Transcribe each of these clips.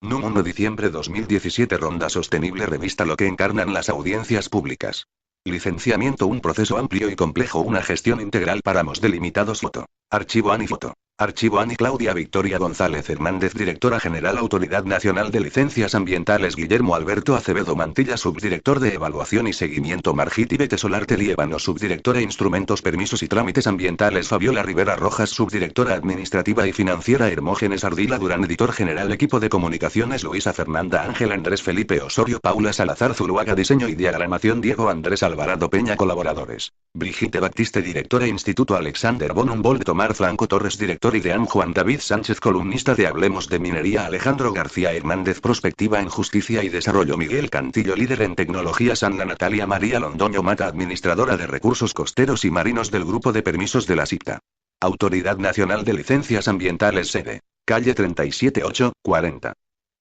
NUM 1 diciembre 2017 Ronda Sostenible Revista Lo que encarnan las audiencias públicas. Licenciamiento un proceso amplio y complejo una gestión integral páramos delimitados foto. Archivo ANI foto. Archivo ANI Claudia Victoria González Hernández Directora General Autoridad Nacional de Licencias Ambientales Guillermo Alberto Acevedo Mantilla Subdirector de Evaluación y Seguimiento Margit Ibete Solarte Liébano Subdirectora Instrumentos Permisos y Trámites Ambientales Fabiola Rivera Rojas Subdirectora Administrativa y Financiera Hermógenes Ardila Durán Editor General Equipo de Comunicaciones Luisa Fernanda Ángel Andrés Felipe Osorio Paula Salazar Zuluaga Diseño y Diagramación Diego Andrés Alvarado Peña Colaboradores. Brigitte Baptiste Directora Instituto Alexander von Humboldt Omar Franco Torres Director IDEAM Juan David Sánchez Columnista de Hablemos de Minería Alejandro García Hernández Prospectiva en Justicia y Desarrollo Miguel Cantillo Líder en Tecnologías Ana Natalia María Londoño Mata Administradora de Recursos Costeros y Marinos del Grupo de Permisos de la SICTA. Autoridad Nacional de Licencias Ambientales sede. Calle 37840.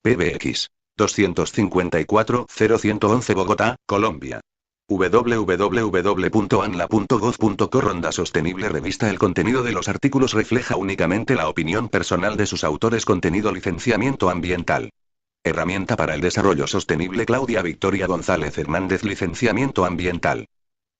PBX. 254-0111 Bogotá, Colombia. www.anla.gov.co Ronda Sostenible Revista El contenido de los artículos refleja únicamente la opinión personal de sus autores Contenido Licenciamiento Ambiental. Herramienta para el Desarrollo Sostenible Claudia Victoria González Hernández Licenciamiento Ambiental.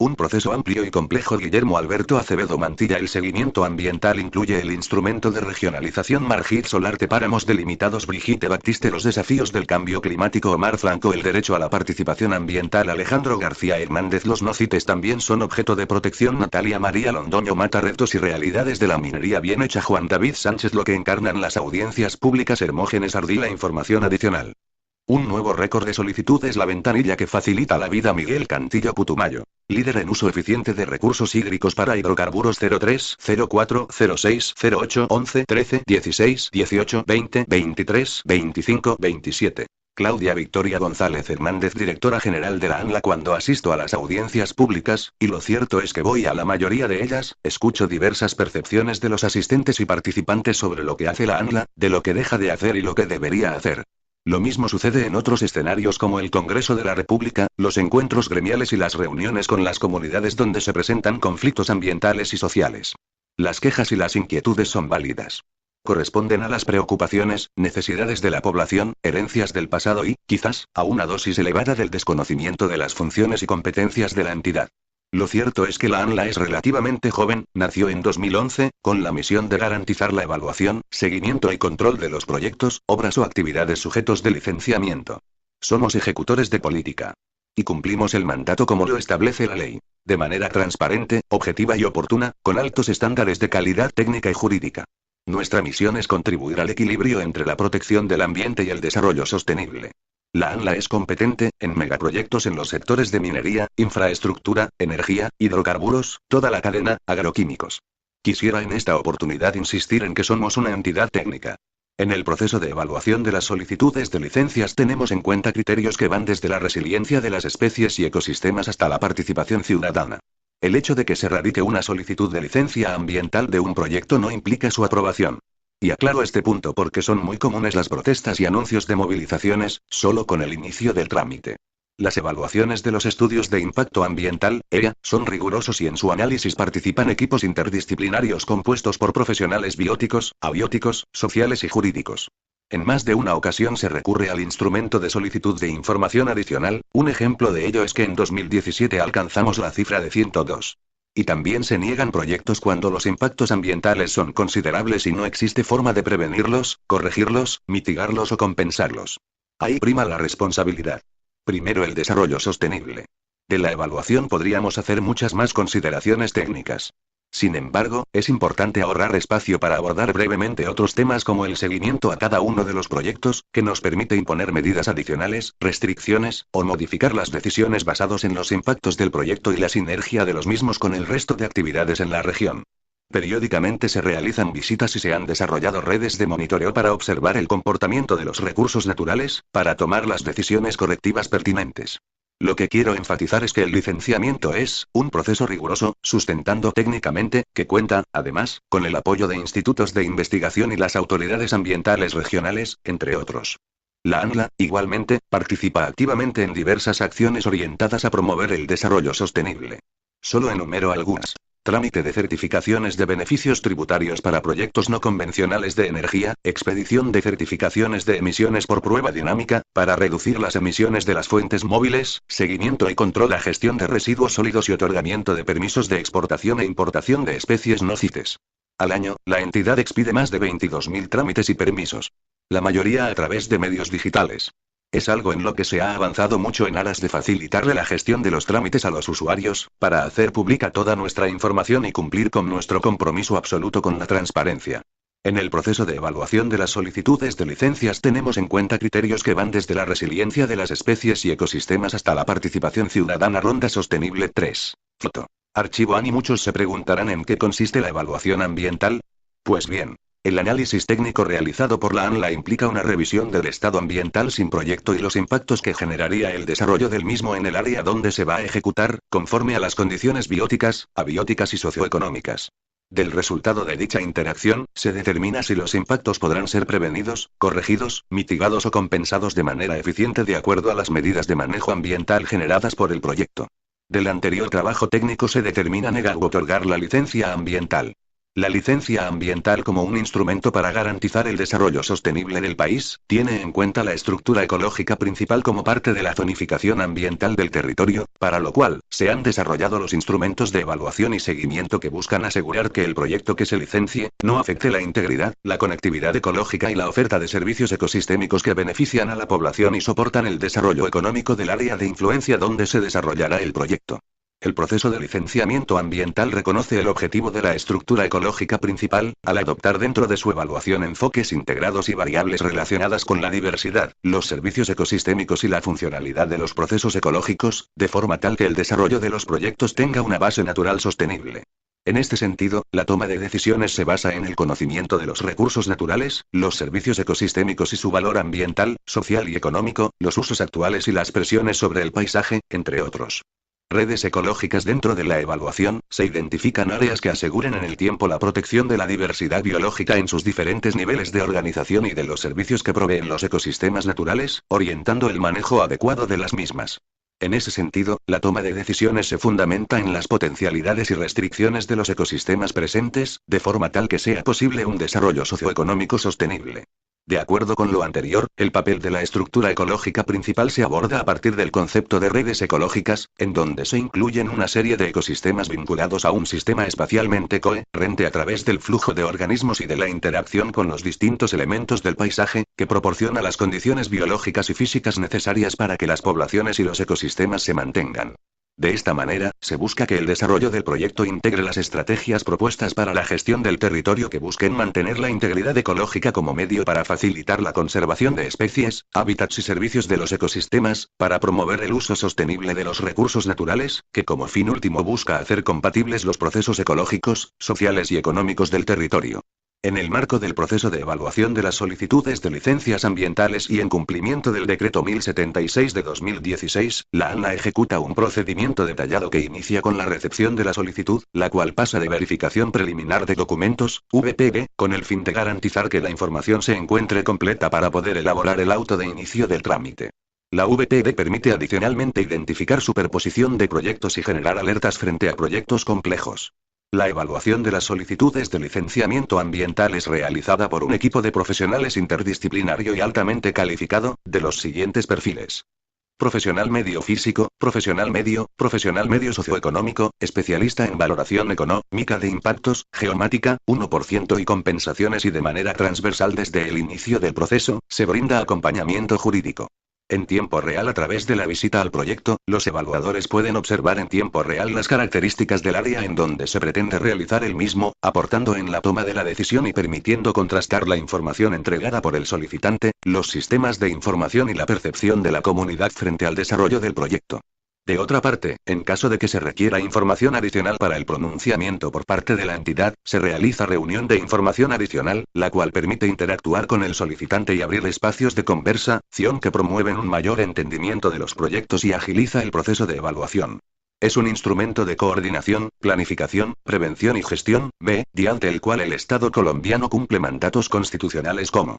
Un proceso amplio y complejo Guillermo Alberto Acevedo Mantilla El seguimiento ambiental incluye el instrumento de regionalización Margit Solarte Páramos delimitados Brigitte Baptiste Los desafíos del cambio climático Omar Franco El derecho a la participación ambiental Alejandro García Hernández Los no-cites también son objeto de protección Natalia María Londoño Mata Retos y realidades de la minería bien hecha Juan David Sánchez Lo que encarnan las audiencias públicas Hermógenes Ardila Información adicional. Un nuevo récord de solicitud es la ventanilla que facilita la vida Miguel Cantillo Putumayo. Líder en uso eficiente de recursos hídricos para hidrocarburos 03, 04, 06, 08, 11, 13, 16, 18, 20, 23, 25, 27. Claudia Victoria González Hernández Directora General de la ANLA Cuando asisto a las audiencias públicas, y lo cierto es que voy a la mayoría de ellas, escucho diversas percepciones de los asistentes y participantes sobre lo que hace la ANLA, de lo que deja de hacer y lo que debería hacer. Lo mismo sucede en otros escenarios como el Congreso de la República, los encuentros gremiales y las reuniones con las comunidades donde se presentan conflictos ambientales y sociales. Las quejas y las inquietudes son válidas. Corresponden a las preocupaciones, necesidades de la población, herencias del pasado y, quizás, a una dosis elevada del desconocimiento de las funciones y competencias de la entidad. Lo cierto es que la ANLA es relativamente joven, nació en 2011, con la misión de garantizar la evaluación, seguimiento y control de los proyectos, obras o actividades sujetos de licenciamiento. Somos ejecutores de política. Y cumplimos el mandato como lo establece la ley. De manera transparente, objetiva y oportuna, con altos estándares de calidad técnica y jurídica. Nuestra misión es contribuir al equilibrio entre la protección del ambiente y el desarrollo sostenible. La ANLA es competente, en megaproyectos en los sectores de minería, infraestructura, energía, hidrocarburos, toda la cadena, agroquímicos. Quisiera en esta oportunidad insistir en que somos una entidad técnica. En el proceso de evaluación de las solicitudes de licencias tenemos en cuenta criterios que van desde la resiliencia de las especies y ecosistemas hasta la participación ciudadana. El hecho de que se radique una solicitud de licencia ambiental de un proyecto no implica su aprobación. Y aclaro este punto porque son muy comunes las protestas y anuncios de movilizaciones, solo con el inicio del trámite. Las evaluaciones de los estudios de impacto ambiental, EIA, son rigurosos y en su análisis participan equipos interdisciplinarios compuestos por profesionales bióticos, abióticos, sociales y jurídicos. En más de una ocasión se recurre al instrumento de solicitud de información adicional, un ejemplo de ello es que en 2017 alcanzamos la cifra de 102. Y también se niegan proyectos cuando los impactos ambientales son considerables y no existe forma de prevenirlos, corregirlos, mitigarlos o compensarlos. Ahí prima la responsabilidad. Primero el desarrollo sostenible. De la evaluación podríamos hacer muchas más consideraciones técnicas. Sin embargo, es importante ahorrar espacio para abordar brevemente otros temas como el seguimiento a cada uno de los proyectos, que nos permite imponer medidas adicionales, restricciones, o modificar las decisiones basados en los impactos del proyecto y la sinergia de los mismos con el resto de actividades en la región. Periódicamente se realizan visitas y se han desarrollado redes de monitoreo para observar el comportamiento de los recursos naturales, para tomar las decisiones correctivas pertinentes. Lo que quiero enfatizar es que el licenciamiento es un proceso riguroso, sustentando técnicamente, que cuenta, además, con el apoyo de institutos de investigación y las autoridades ambientales regionales, entre otros. La ANLA, igualmente, participa activamente en diversas acciones orientadas a promover el desarrollo sostenible. Solo enumero algunas. Trámite de certificaciones de beneficios tributarios para proyectos no convencionales de energía, expedición de certificaciones de emisiones por prueba dinámica, para reducir las emisiones de las fuentes móviles, seguimiento y control a gestión de residuos sólidos y otorgamiento de permisos de exportación e importación de especies no CITES. Al año, la entidad expide más de 22.000 trámites y permisos. La mayoría a través de medios digitales. Es algo en lo que se ha avanzado mucho en aras de facilitarle la gestión de los trámites a los usuarios, para hacer pública toda nuestra información y cumplir con nuestro compromiso absoluto con la transparencia. En el proceso de evaluación de las solicitudes de licencias tenemos en cuenta criterios que van desde la resiliencia de las especies y ecosistemas hasta la participación ciudadana. Ronda Sostenible 3. Foto. Archivo ANI. Muchos se preguntarán en qué consiste la evaluación ambiental. Pues bien. El análisis técnico realizado por la ANLA implica una revisión del estado ambiental sin proyecto y los impactos que generaría el desarrollo del mismo en el área donde se va a ejecutar, conforme a las condiciones bióticas, abióticas y socioeconómicas. Del resultado de dicha interacción, se determina si los impactos podrán ser prevenidos, corregidos, mitigados o compensados de manera eficiente de acuerdo a las medidas de manejo ambiental generadas por el proyecto. Del anterior trabajo técnico se determina negar u otorgar la licencia ambiental. La licencia ambiental como un instrumento para garantizar el desarrollo sostenible del país, tiene en cuenta la estructura ecológica principal como parte de la zonificación ambiental del territorio, para lo cual, se han desarrollado los instrumentos de evaluación y seguimiento que buscan asegurar que el proyecto que se licencie, no afecte la integridad, la conectividad ecológica y la oferta de servicios ecosistémicos que benefician a la población y soportan el desarrollo económico del área de influencia donde se desarrollará el proyecto. El proceso de licenciamiento ambiental reconoce el objetivo de la estructura ecológica principal, al adoptar dentro de su evaluación enfoques integrados y variables relacionadas con la diversidad, los servicios ecosistémicos y la funcionalidad de los procesos ecológicos, de forma tal que el desarrollo de los proyectos tenga una base natural sostenible. En este sentido, la toma de decisiones se basa en el conocimiento de los recursos naturales, los servicios ecosistémicos y su valor ambiental, social y económico, los usos actuales y las presiones sobre el paisaje, entre otros. Redes ecológicas. Dentro de la evaluación, se identifican áreas que aseguren en el tiempo la protección de la diversidad biológica en sus diferentes niveles de organización y de los servicios que proveen los ecosistemas naturales, orientando el manejo adecuado de las mismas. En ese sentido, la toma de decisiones se fundamenta en las potencialidades y restricciones de los ecosistemas presentes, de forma tal que sea posible un desarrollo socioeconómico sostenible. De acuerdo con lo anterior, el papel de la estructura ecológica principal se aborda a partir del concepto de redes ecológicas, en donde se incluyen una serie de ecosistemas vinculados a un sistema espacialmente coherente a través del flujo de organismos y de la interacción con los distintos elementos del paisaje, que proporciona las condiciones biológicas y físicas necesarias para que las poblaciones y los ecosistemas se mantengan. De esta manera, se busca que el desarrollo del proyecto integre las estrategias propuestas para la gestión del territorio que busquen mantener la integridad ecológica como medio para facilitar la conservación de especies, hábitats y servicios de los ecosistemas, para promover el uso sostenible de los recursos naturales, que como fin último busca hacer compatibles los procesos ecológicos, sociales y económicos del territorio. En el marco del proceso de evaluación de las solicitudes de licencias ambientales y en cumplimiento del Decreto 1076 de 2016, la ANLA ejecuta un procedimiento detallado que inicia con la recepción de la solicitud, la cual pasa de verificación preliminar de documentos, VPD, con el fin de garantizar que la información se encuentre completa para poder elaborar el auto de inicio del trámite. La VPD permite adicionalmente identificar superposición de proyectos y generar alertas frente a proyectos complejos. La evaluación de las solicitudes de licenciamiento ambiental es realizada por un equipo de profesionales interdisciplinario y altamente calificado, de los siguientes perfiles. Profesional medio físico, profesional medio socioeconómico, especialista en valoración económica de impactos, geomática, 1% y compensaciones y de manera transversal desde el inicio del proceso, se brinda acompañamiento jurídico. En tiempo real a través de la visita al proyecto, los evaluadores pueden observar en tiempo real las características del área en donde se pretende realizar el mismo, aportando en la toma de la decisión y permitiendo contrastar la información entregada por el solicitante, los sistemas de información y la percepción de la comunidad frente al desarrollo del proyecto. De otra parte, en caso de que se requiera información adicional para el pronunciamiento por parte de la entidad, se realiza reunión de información adicional, la cual permite interactuar con el solicitante y abrir espacios de conversación que promueven un mayor entendimiento de los proyectos y agiliza el proceso de evaluación. Es un instrumento de coordinación, planificación, prevención y gestión, mediante el cual el Estado colombiano cumple mandatos constitucionales como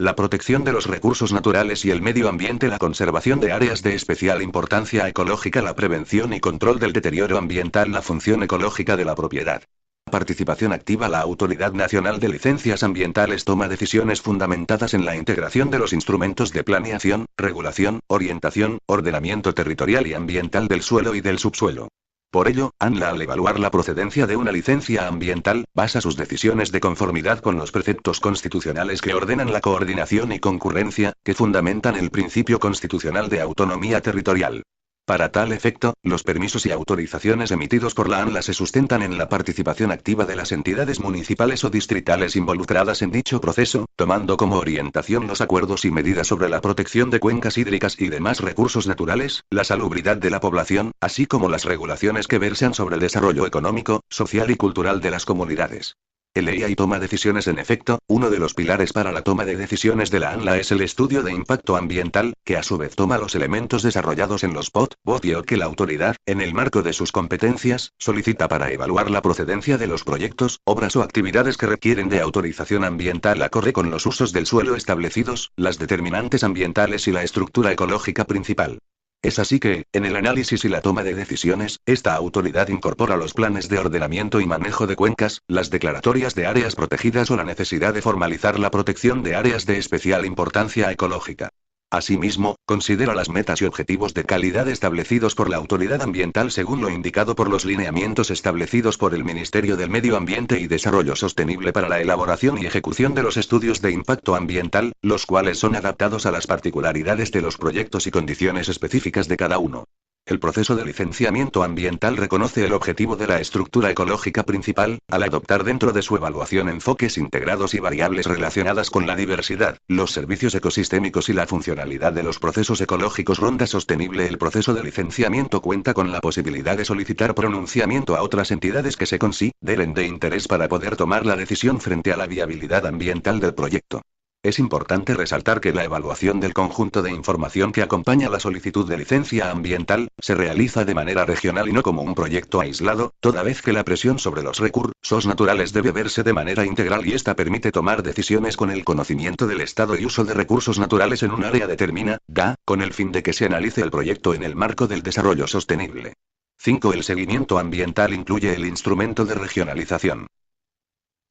La protección de los recursos naturales y el medio ambiente, la conservación de áreas de especial importancia ecológica, la prevención y control del deterioro ambiental, la función ecológica de la propiedad. Participación activa. La Autoridad Nacional de Licencias Ambientales toma decisiones fundamentadas en la integración de los instrumentos de planeación, regulación, orientación, ordenamiento territorial y ambiental del suelo y del subsuelo. Por ello, ANLA, al evaluar la procedencia de una licencia ambiental, basa sus decisiones de conformidad con los preceptos constitucionales que ordenan la coordinación y concurrencia, que fundamentan el principio constitucional de autonomía territorial. Para tal efecto, los permisos y autorizaciones emitidos por la ANLA se sustentan en la participación activa de las entidades municipales o distritales involucradas en dicho proceso, tomando como orientación los acuerdos y medidas sobre la protección de cuencas hídricas y demás recursos naturales, la salubridad de la población, así como las regulaciones que versan sobre el desarrollo económico, social y cultural de las comunidades. El EIA toma decisiones. En efecto, uno de los pilares para la toma de decisiones de la ANLA es el estudio de impacto ambiental, que a su vez toma los elementos desarrollados en los POT, BOT que la autoridad, en el marco de sus competencias, solicita para evaluar la procedencia de los proyectos, obras o actividades que requieren de autorización ambiental acorde con los usos del suelo establecidos, las determinantes ambientales y la estructura ecológica principal. Es así que, en el análisis y la toma de decisiones, esta autoridad incorpora los planes de ordenamiento y manejo de cuencas, las declaratorias de áreas protegidas o la necesidad de formalizar la protección de áreas de especial importancia ecológica. Asimismo, considera las metas y objetivos de calidad establecidos por la autoridad ambiental según lo indicado por los lineamientos establecidos por el Ministerio del Medio Ambiente y Desarrollo Sostenible para la elaboración y ejecución de los estudios de impacto ambiental, los cuales son adaptados a las particularidades de los proyectos y condiciones específicas de cada uno. El proceso de licenciamiento ambiental reconoce el objetivo de la estructura ecológica principal, al adoptar dentro de su evaluación enfoques integrados y variables relacionadas con la diversidad, los servicios ecosistémicos y la funcionalidad de los procesos ecológicos. Ronda sostenible. El proceso de licenciamiento cuenta con la posibilidad de solicitar pronunciamiento a otras entidades que se consideren de interés para poder tomar la decisión frente a la viabilidad ambiental del proyecto. Es importante resaltar que la evaluación del conjunto de información que acompaña la solicitud de licencia ambiental, se realiza de manera regional y no como un proyecto aislado, toda vez que la presión sobre los recursos naturales debe verse de manera integral y esta permite tomar decisiones con el conocimiento del estado y uso de recursos naturales en un área determinada, con el fin de que se analice el proyecto en el marco del desarrollo sostenible. 5. El seguimiento ambiental incluye el instrumento de regionalización.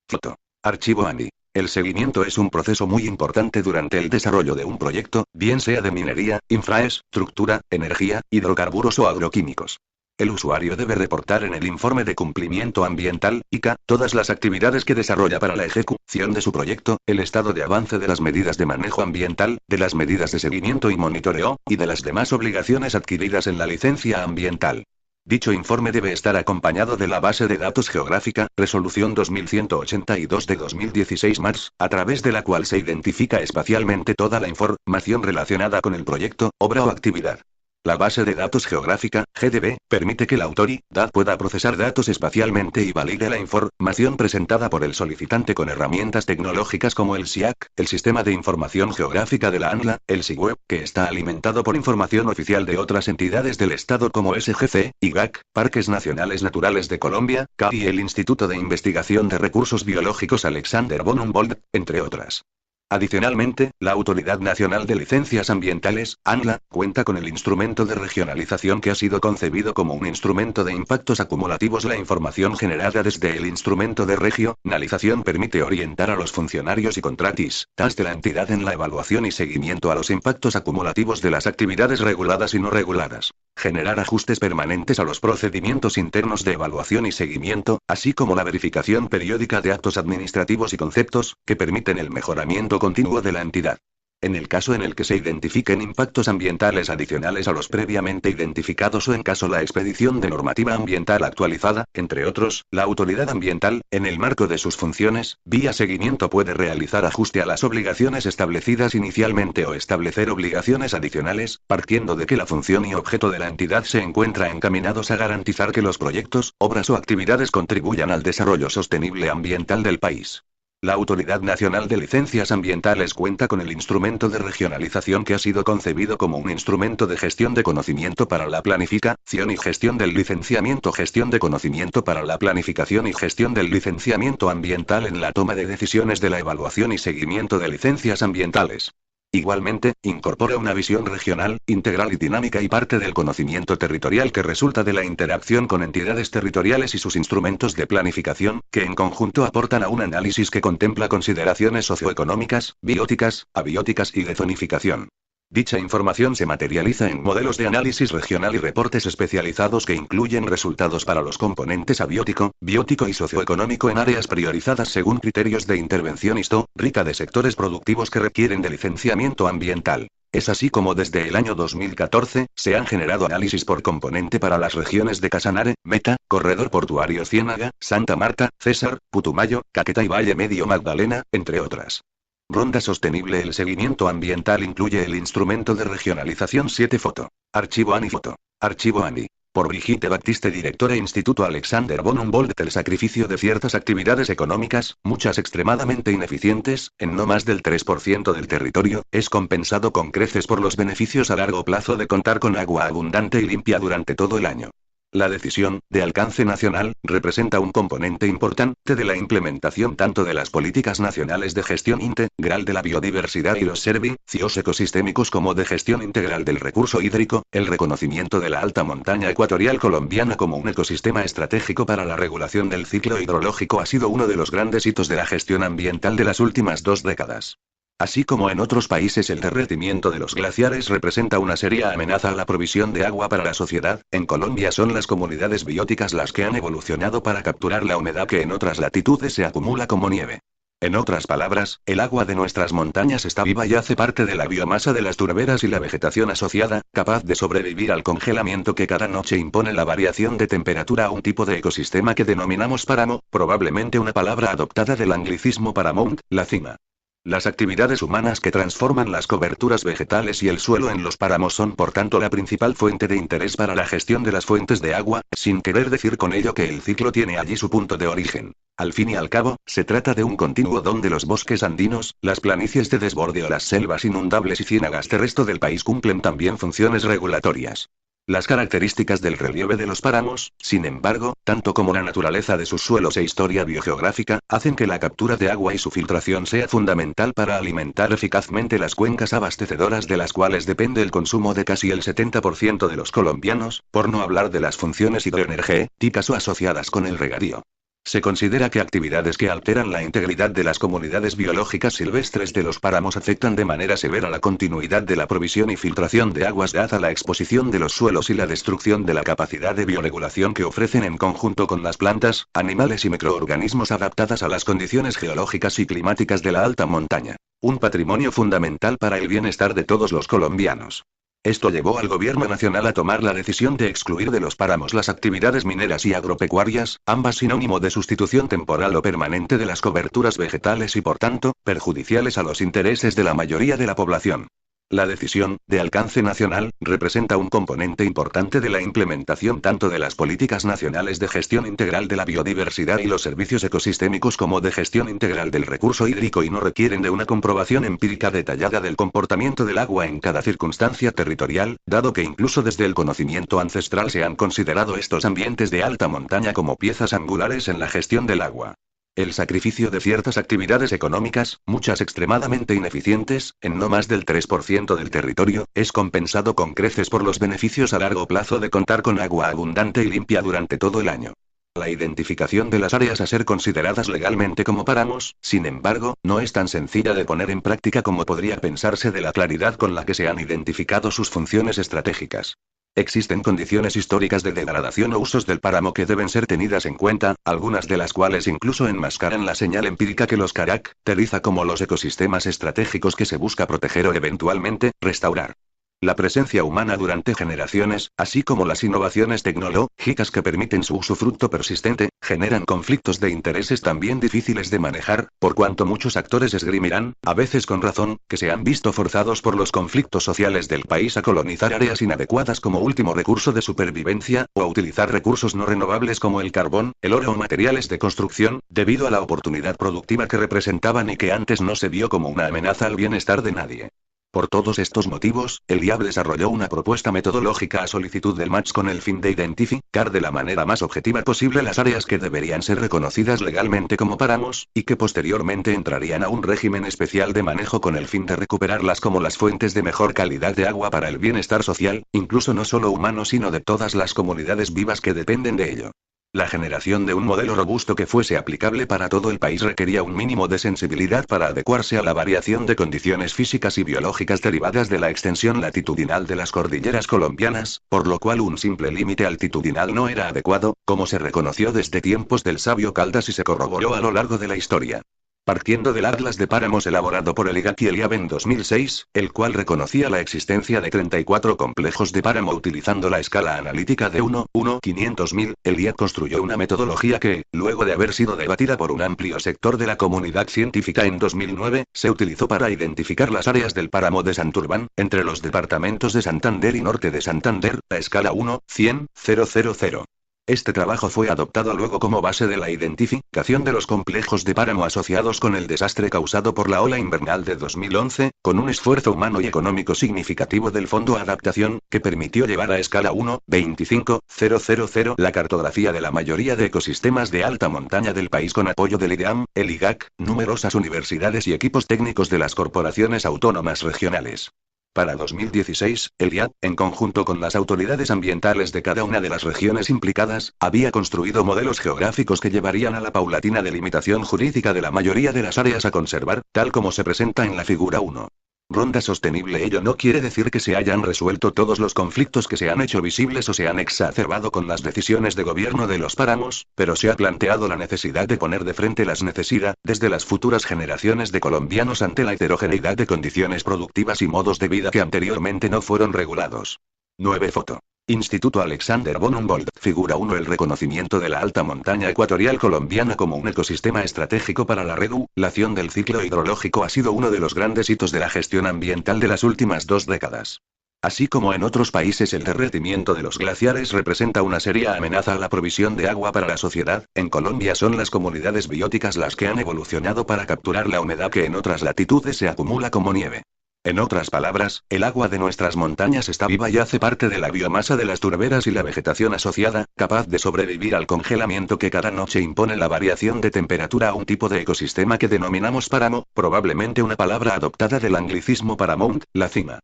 Foto. Archivo ANI. El seguimiento es un proceso muy importante durante el desarrollo de un proyecto, bien sea de minería, infraestructura, energía, hidrocarburos o agroquímicos. El usuario debe reportar en el informe de cumplimiento ambiental, ICA, todas las actividades que desarrolla para la ejecución de su proyecto, el estado de avance de las medidas de manejo ambiental, de las medidas de seguimiento y monitoreo, y de las demás obligaciones adquiridas en la licencia ambiental. Dicho informe debe estar acompañado de la base de datos geográfica, resolución 2182 de 2016 MARS, a través de la cual se identifica espacialmente toda la información relacionada con el proyecto, obra o actividad. La base de datos geográfica, GDB, permite que la autoridad pueda procesar datos espacialmente y valide la información presentada por el solicitante con herramientas tecnológicas como el SIAC, el Sistema de Información Geográfica de la ANLA, el SIGWEB, que está alimentado por información oficial de otras entidades del Estado como SGC, IGAC, Parques Nacionales Naturales de Colombia, CAI y el Instituto de Investigación de Recursos Biológicos Alexander von Humboldt, entre otras. Adicionalmente, la Autoridad Nacional de Licencias Ambientales, ANLA, cuenta con el instrumento de regionalización que ha sido concebido como un instrumento de impactos acumulativos. La información generada desde el instrumento de regionalización permite orientar a los funcionarios y contratistas de la entidad en la evaluación y seguimiento a los impactos acumulativos de las actividades reguladas y no reguladas. Generar ajustes permanentes a los procedimientos internos de evaluación y seguimiento, así como la verificación periódica de actos administrativos y conceptos, que permiten el mejoramiento continuo de la entidad. En el caso en el que se identifiquen impactos ambientales adicionales a los previamente identificados o en caso la expedición de normativa ambiental actualizada, entre otros, la autoridad ambiental, en el marco de sus funciones, vía seguimiento puede realizar ajuste a las obligaciones establecidas inicialmente o establecer obligaciones adicionales, partiendo de que la función y objeto de la entidad se encuentra encaminados a garantizar que los proyectos, obras o actividades contribuyan al desarrollo sostenible ambiental del país. La Autoridad Nacional de Licencias Ambientales cuenta con el instrumento de regionalización que ha sido concebido como un instrumento de gestión de conocimiento para la planificación y gestión del licenciamiento, gestión de conocimiento para la planificación y gestión del licenciamiento ambiental en la toma de decisiones de la evaluación y seguimiento de licencias ambientales. Igualmente, incorpora una visión regional, integral y dinámica y parte del conocimiento territorial que resulta de la interacción con entidades territoriales y sus instrumentos de planificación, que en conjunto aportan a un análisis que contempla consideraciones socioeconómicas, bióticas, abióticas y de zonificación. Dicha información se materializa en modelos de análisis regional y reportes especializados que incluyen resultados para los componentes abiótico, biótico y socioeconómico en áreas priorizadas según criterios de intervención histórica de sectores productivos que requieren de licenciamiento ambiental. Es así como desde el año 2014, se han generado análisis por componente para las regiones de Casanare, Meta, Corredor Portuario Ciénaga, Santa Marta, César, Putumayo, Caquetá y Valle Medio Magdalena, entre otras. Ronda Sostenible. El seguimiento ambiental incluye el instrumento de regionalización 7 Foto. Archivo ANI Foto. Archivo ANI. Por Brigitte Baptiste, directora Instituto Alexander von Humboldt. El sacrificio de ciertas actividades económicas, muchas extremadamente ineficientes, en no más del 3% del territorio, es compensado con creces por los beneficios a largo plazo de contar con agua abundante y limpia durante todo el año. La decisión, de alcance nacional, representa un componente importante de la implementación tanto de las políticas nacionales de gestión integral de la biodiversidad y los servicios ecosistémicos como de gestión integral del recurso hídrico. El reconocimiento de la alta montaña ecuatorial colombiana como un ecosistema estratégico para la regulación del ciclo hidrológico ha sido uno de los grandes hitos de la gestión ambiental de las últimas 2 décadas. Así como en otros países, el derretimiento de los glaciares representa una seria amenaza a la provisión de agua para la sociedad. En Colombia son las comunidades bióticas las que han evolucionado para capturar la humedad que en otras latitudes se acumula como nieve. En otras palabras, el agua de nuestras montañas está viva y hace parte de la biomasa de las turberas y la vegetación asociada, capaz de sobrevivir al congelamiento que cada noche impone la variación de temperatura a un tipo de ecosistema que denominamos páramo, probablemente una palabra adoptada del anglicismo paramount, la cima. Las actividades humanas que transforman las coberturas vegetales y el suelo en los páramos son por tanto la principal fuente de interés para la gestión de las fuentes de agua, sin querer decir con ello que el ciclo tiene allí su punto de origen. Al fin y al cabo, se trata de un continuo donde los bosques andinos, las planicies de desborde o las selvas inundables y ciénagas del resto del país cumplen también funciones regulatorias. Las características del relieve de los páramos, sin embargo, tanto como la naturaleza de sus suelos e historia biogeográfica, hacen que la captura de agua y su filtración sea fundamental para alimentar eficazmente las cuencas abastecedoras de las cuales depende el consumo de casi el 70% de los colombianos, por no hablar de las funciones hidroenergéticas o asociadas con el regadío. Se considera que actividades que alteran la integridad de las comunidades biológicas silvestres de los páramos afectan de manera severa la continuidad de la provisión y filtración de aguas dada la exposición de los suelos y la destrucción de la capacidad de bioregulación que ofrecen en conjunto con las plantas, animales y microorganismos adaptadas a las condiciones geológicas y climáticas de la alta montaña. Un patrimonio fundamental para el bienestar de todos los colombianos. Esto llevó al gobierno nacional a tomar la decisión de excluir de los páramos las actividades mineras y agropecuarias, ambas sinónimo de sustitución temporal o permanente de las coberturas vegetales y por tanto, perjudiciales a los intereses de la mayoría de la población. La decisión, de alcance nacional, representa un componente importante de la implementación tanto de las políticas nacionales de gestión integral de la biodiversidad y los servicios ecosistémicos como de gestión integral del recurso hídrico y no requieren de una comprobación empírica detallada del comportamiento del agua en cada circunstancia territorial, dado que incluso desde el conocimiento ancestral se han considerado estos ambientes de alta montaña como piezas angulares en la gestión del agua. El sacrificio de ciertas actividades económicas, muchas extremadamente ineficientes, en no más del 3% del territorio, es compensado con creces por los beneficios a largo plazo de contar con agua abundante y limpia durante todo el año. La identificación de las áreas a ser consideradas legalmente como páramos, sin embargo, no es tan sencilla de poner en práctica como podría pensarse de la claridad con la que se han identificado sus funciones estratégicas. Existen condiciones históricas de degradación o usos del páramo que deben ser tenidas en cuenta, algunas de las cuales incluso enmascaran la señal empírica que los caracteriza como los ecosistemas estratégicos que se busca proteger o eventualmente, restaurar. La presencia humana durante generaciones, así como las innovaciones tecnológicas que permiten su usufructo persistente, generan conflictos de intereses también difíciles de manejar, por cuanto muchos actores esgrimirán, a veces con razón, que se han visto forzados por los conflictos sociales del país a colonizar áreas inadecuadas como último recurso de supervivencia, o a utilizar recursos no renovables como el carbón, el oro o materiales de construcción, debido a la oportunidad productiva que representaban y que antes no se vio como una amenaza al bienestar de nadie. Por todos estos motivos, el IAB desarrolló una propuesta metodológica a solicitud del MATS con el fin de identificar de la manera más objetiva posible las áreas que deberían ser reconocidas legalmente como páramos, y que posteriormente entrarían a un régimen especial de manejo con el fin de recuperarlas como las fuentes de mejor calidad de agua para el bienestar social, incluso no solo humano sino de todas las comunidades vivas que dependen de ello. La generación de un modelo robusto que fuese aplicable para todo el país requería un mínimo de sensibilidad para adecuarse a la variación de condiciones físicas y biológicas derivadas de la extensión latitudinal de las cordilleras colombianas, por lo cual un simple límite altitudinal no era adecuado, como se reconoció desde tiempos del sabio Caldas y se corroboró a lo largo de la historia. Partiendo del Atlas de Páramos elaborado por el IGAC y el IAB en 2006, el cual reconocía la existencia de 34 complejos de páramo utilizando la escala analítica de 1:500.000, el IAB construyó una metodología que, luego de haber sido debatida por un amplio sector de la comunidad científica en 2009, se utilizó para identificar las áreas del páramo de Santurbán, entre los departamentos de Santander y Norte de Santander, la escala 1:100.000. Este trabajo fue adoptado luego como base de la identificación de los complejos de páramo asociados con el desastre causado por la ola invernal de 2011, con un esfuerzo humano y económico significativo del Fondo Adaptación, que permitió llevar a escala 1:25.000 la cartografía de la mayoría de ecosistemas de alta montaña del país con apoyo del IDEAM, el IGAC, numerosas universidades y equipos técnicos de las corporaciones autónomas regionales. Para 2016, el IAB, en conjunto con las autoridades ambientales de cada una de las regiones implicadas, había construido modelos geográficos que llevarían a la paulatina delimitación jurídica de la mayoría de las áreas a conservar, tal como se presenta en la figura 1. Ronda sostenible. Ello no quiere decir que se hayan resuelto todos los conflictos que se han hecho visibles o se han exacerbado con las decisiones de gobierno de los páramos, pero se ha planteado la necesidad de poner de frente las necesidades de las futuras generaciones de colombianos ante la heterogeneidad de condiciones productivas y modos de vida que anteriormente no fueron regulados. 9 foto. Instituto Alexander von Humboldt. Figura 1. El reconocimiento de la alta montaña ecuatorial colombiana como un ecosistema estratégico para la regulación del ciclo hidrológico ha sido uno de los grandes hitos de la gestión ambiental de las últimas 2 décadas. Así como en otros países el derretimiento de los glaciares representa una seria amenaza a la provisión de agua para la sociedad, en Colombia son las comunidades bióticas las que han evolucionado para capturar la humedad que en otras latitudes se acumula como nieve. En otras palabras, el agua de nuestras montañas está viva y hace parte de la biomasa de las turberas y la vegetación asociada, capaz de sobrevivir al congelamiento que cada noche impone la variación de temperatura a un tipo de ecosistema que denominamos páramo, probablemente una palabra adoptada del anglicismo paramount, la cima.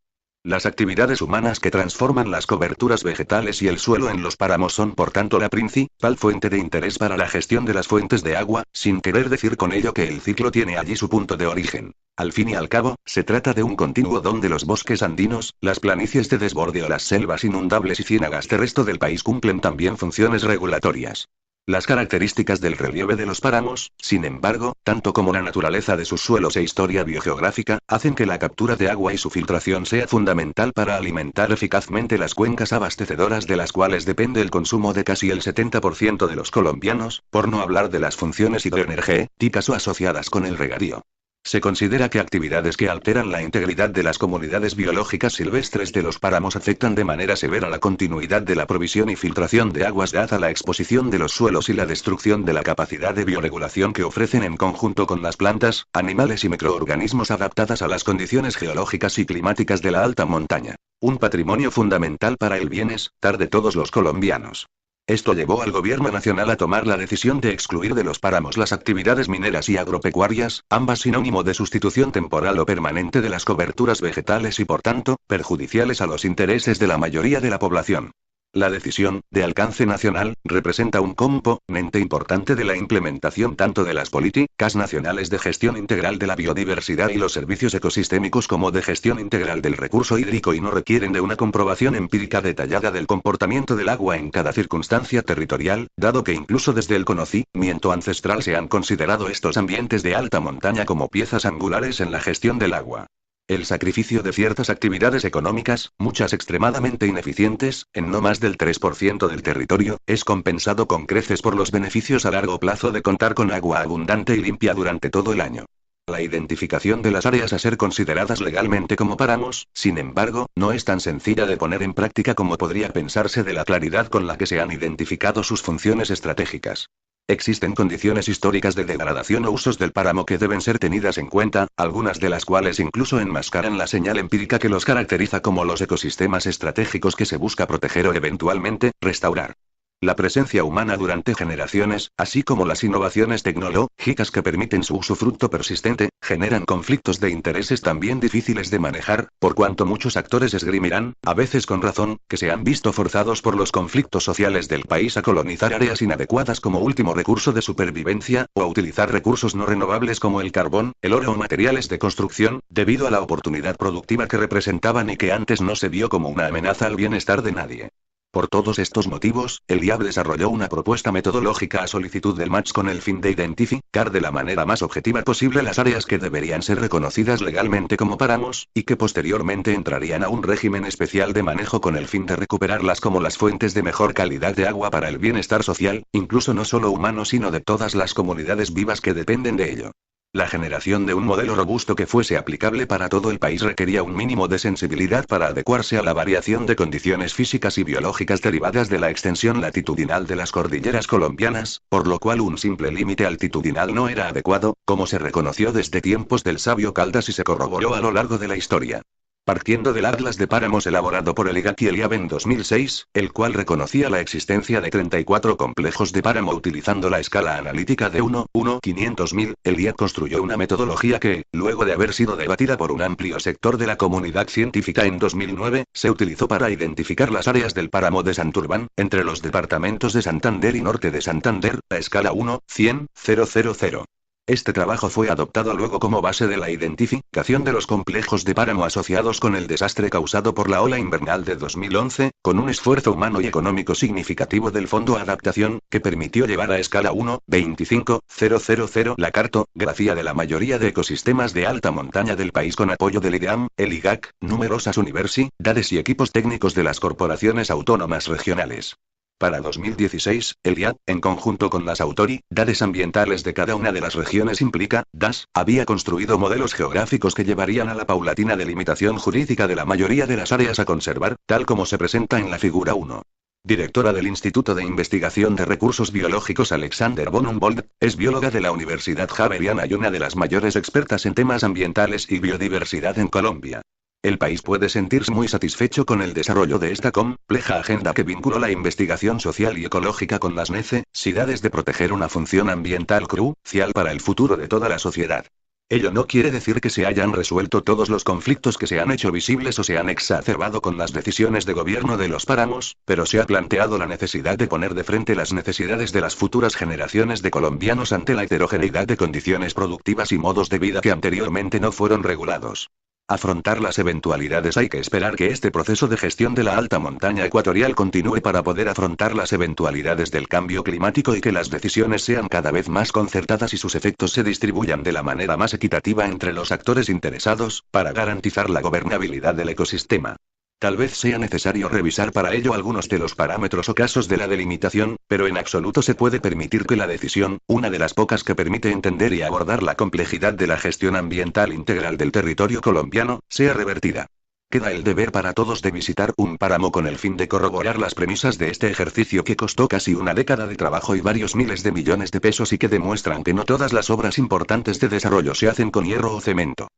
Las actividades humanas que transforman las coberturas vegetales y el suelo en los páramos son por tanto la principal fuente de interés para la gestión de las fuentes de agua, sin querer decir con ello que el ciclo tiene allí su punto de origen. Al fin y al cabo, se trata de un continuo donde los bosques andinos, las planicies de desborde o las selvas inundables y ciénagas del resto del país cumplen también funciones regulatorias. Las características del relieve de los páramos, sin embargo, tanto como la naturaleza de sus suelos e historia biogeográfica, hacen que la captura de agua y su filtración sea fundamental para alimentar eficazmente las cuencas abastecedoras de las cuales depende el consumo de casi el 70% de los colombianos, por no hablar de las funciones hidroenergéticas o asociadas con el regadío. Se considera que actividades que alteran la integridad de las comunidades biológicas silvestres de los páramos afectan de manera severa la continuidad de la provisión y filtración de aguas dada la exposición de los suelos y la destrucción de la capacidad de bioregulación que ofrecen en conjunto con las plantas, animales y microorganismos adaptadas a las condiciones geológicas y climáticas de la alta montaña. Un patrimonio fundamental para el bienestar de todos los colombianos. Esto llevó al gobierno nacional a tomar la decisión de excluir de los páramos las actividades mineras y agropecuarias, ambas sinónimo de sustitución temporal o permanente de las coberturas vegetales y por tanto, perjudiciales a los intereses de la mayoría de la población. La decisión, de alcance nacional, representa un componente importante de la implementación tanto de las políticas nacionales de gestión integral de la biodiversidad y los servicios ecosistémicos como de gestión integral del recurso hídrico y no requieren de una comprobación empírica detallada del comportamiento del agua en cada circunstancia territorial, dado que incluso desde el conocimiento ancestral se han considerado estos ambientes de alta montaña como piezas angulares en la gestión del agua. El sacrificio de ciertas actividades económicas, muchas extremadamente ineficientes, en no más del 3% del territorio, es compensado con creces por los beneficios a largo plazo de contar con agua abundante y limpia durante todo el año. La identificación de las áreas a ser consideradas legalmente como páramos, sin embargo, no es tan sencilla de poner en práctica como podría pensarse de la claridad con la que se han identificado sus funciones estratégicas. Existen condiciones históricas de degradación o usos del páramo que deben ser tenidas en cuenta, algunas de las cuales incluso enmascaran la señal empírica que los caracteriza como los ecosistemas estratégicos que se busca proteger o eventualmente, restaurar. La presencia humana durante generaciones, así como las innovaciones tecnológicas que permiten su usufructo persistente, generan conflictos de intereses también difíciles de manejar, por cuanto muchos actores esgrimirán, a veces con razón, que se han visto forzados por los conflictos sociales del país a colonizar áreas inadecuadas como último recurso de supervivencia, o a utilizar recursos no renovables como el carbón, el oro o materiales de construcción, debido a la oportunidad productiva que representaban y que antes no se vio como una amenaza al bienestar de nadie. Por todos estos motivos, el IAB desarrolló una propuesta metodológica a solicitud del MATS con el fin de identificar de la manera más objetiva posible las áreas que deberían ser reconocidas legalmente como páramos, y que posteriormente entrarían a un régimen especial de manejo con el fin de recuperarlas como las fuentes de mejor calidad de agua para el bienestar social, incluso no solo humano sino de todas las comunidades vivas que dependen de ello. La generación de un modelo robusto que fuese aplicable para todo el país requería un mínimo de sensibilidad para adecuarse a la variación de condiciones físicas y biológicas derivadas de la extensión latitudinal de las cordilleras colombianas, por lo cual un simple límite altitudinal no era adecuado, como se reconoció desde tiempos del sabio Caldas y se corroboró a lo largo de la historia. Partiendo del Atlas de Páramos elaborado por el IGAC y el IAB en 2006, el cual reconocía la existencia de 34 complejos de páramo utilizando la escala analítica de 1:500.000, el IAB construyó una metodología que, luego de haber sido debatida por un amplio sector de la comunidad científica en 2009, se utilizó para identificar las áreas del páramo de Santurbán, entre los departamentos de Santander y Norte de Santander, a escala 1:100.000. Este trabajo fue adoptado luego como base de la identificación de los complejos de páramo asociados con el desastre causado por la ola invernal de 2011, con un esfuerzo humano y económico significativo del Fondo Adaptación, que permitió llevar a escala 1:25.000 la cartografía de la mayoría de ecosistemas de alta montaña del país con apoyo del IDEAM, el IGAC, numerosas universidades y equipos técnicos de las corporaciones autónomas regionales. Para 2016, el IAB, en conjunto con las autoridades ambientales de cada una de las regiones implicadas, había construido modelos geográficos que llevarían a la paulatina delimitación jurídica de la mayoría de las áreas a conservar, tal como se presenta en la figura 1. Directora del Instituto de Investigación de Recursos Biológicos Alexander von Humboldt, es bióloga de la Universidad Javeriana y una de las mayores expertas en temas ambientales y biodiversidad en Colombia. El país puede sentirse muy satisfecho con el desarrollo de esta compleja agenda que vinculó la investigación social y ecológica con las necesidades de proteger una función ambiental crucial para el futuro de toda la sociedad. Ello no quiere decir que se hayan resuelto todos los conflictos que se han hecho visibles o se han exacerbado con las decisiones de gobierno de los páramos, pero se ha planteado la necesidad de poner de frente las necesidades de las futuras generaciones de colombianos ante la heterogeneidad de condiciones productivas y modos de vida que anteriormente no fueron regulados. Afrontar las eventualidades. Hay que esperar que este proceso de gestión de la alta montaña ecuatorial continúe para poder afrontar las eventualidades del cambio climático y que las decisiones sean cada vez más concertadas y sus efectos se distribuyan de la manera más equitativa entre los actores interesados, para garantizar la gobernabilidad del ecosistema. Tal vez sea necesario revisar para ello algunos de los parámetros o casos de la delimitación, pero en absoluto se puede permitir que la decisión, una de las pocas que permite entender y abordar la complejidad de la gestión ambiental integral del territorio colombiano, sea revertida. Queda el deber para todos de visitar un páramo con el fin de corroborar las premisas de este ejercicio que costó casi una década de trabajo y varios miles de millones de pesos y que demuestran que no todas las obras importantes de desarrollo se hacen con hierro o cemento.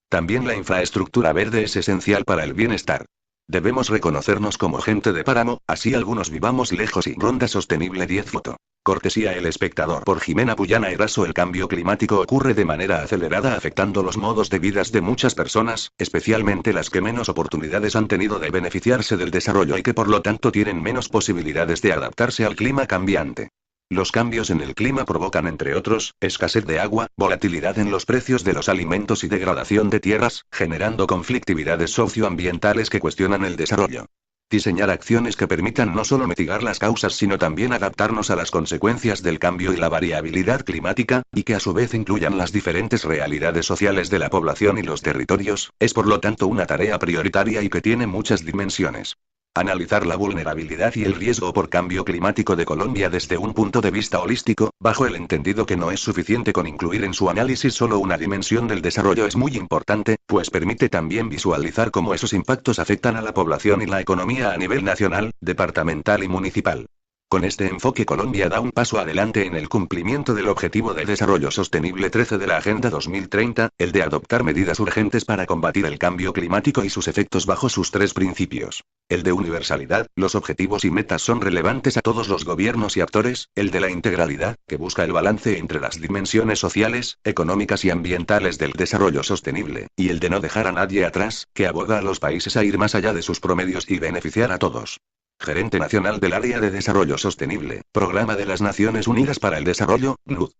También la infraestructura verde es esencial para el bienestar. Debemos reconocernos como gente de páramo, así algunos vivamos lejos y Ronda Sostenible 10 foto. Cortesía El Espectador por Jimena Puyana Eraso. El cambio climático ocurre de manera acelerada afectando los modos de vida de muchas personas, especialmente las que menos oportunidades han tenido de beneficiarse del desarrollo y que por lo tanto tienen menos posibilidades de adaptarse al clima cambiante. Los cambios en el clima provocan, entre otros, escasez de agua, volatilidad en los precios de los alimentos y degradación de tierras, generando conflictividades socioambientales que cuestionan el desarrollo. Diseñar acciones que permitan no solo mitigar las causas sino también adaptarnos a las consecuencias del cambio y la variabilidad climática, y que a su vez incluyan las diferentes realidades sociales de la población y los territorios, es por lo tanto una tarea prioritaria y que tiene muchas dimensiones. Analizar la vulnerabilidad y el riesgo por cambio climático de Colombia desde un punto de vista holístico, bajo el entendido que no es suficiente con incluir en su análisis solo una dimensión del desarrollo es muy importante, pues permite también visualizar cómo esos impactos afectan a la población y la economía a nivel nacional, departamental y municipal. Con este enfoque Colombia da un paso adelante en el cumplimiento del Objetivo de Desarrollo Sostenible 13 de la Agenda 2030, el de adoptar medidas urgentes para combatir el cambio climático y sus efectos bajo sus tres principios. El de universalidad, los objetivos y metas son relevantes a todos los gobiernos y actores, el de la integralidad, que busca el balance entre las dimensiones sociales, económicas y ambientales del desarrollo sostenible, y el de no dejar a nadie atrás, que aboga a los países a ir más allá de sus promedios y beneficiar a todos. Gerente Nacional del Área de Desarrollo Sostenible, Programa de las Naciones Unidas para el Desarrollo, PNUD.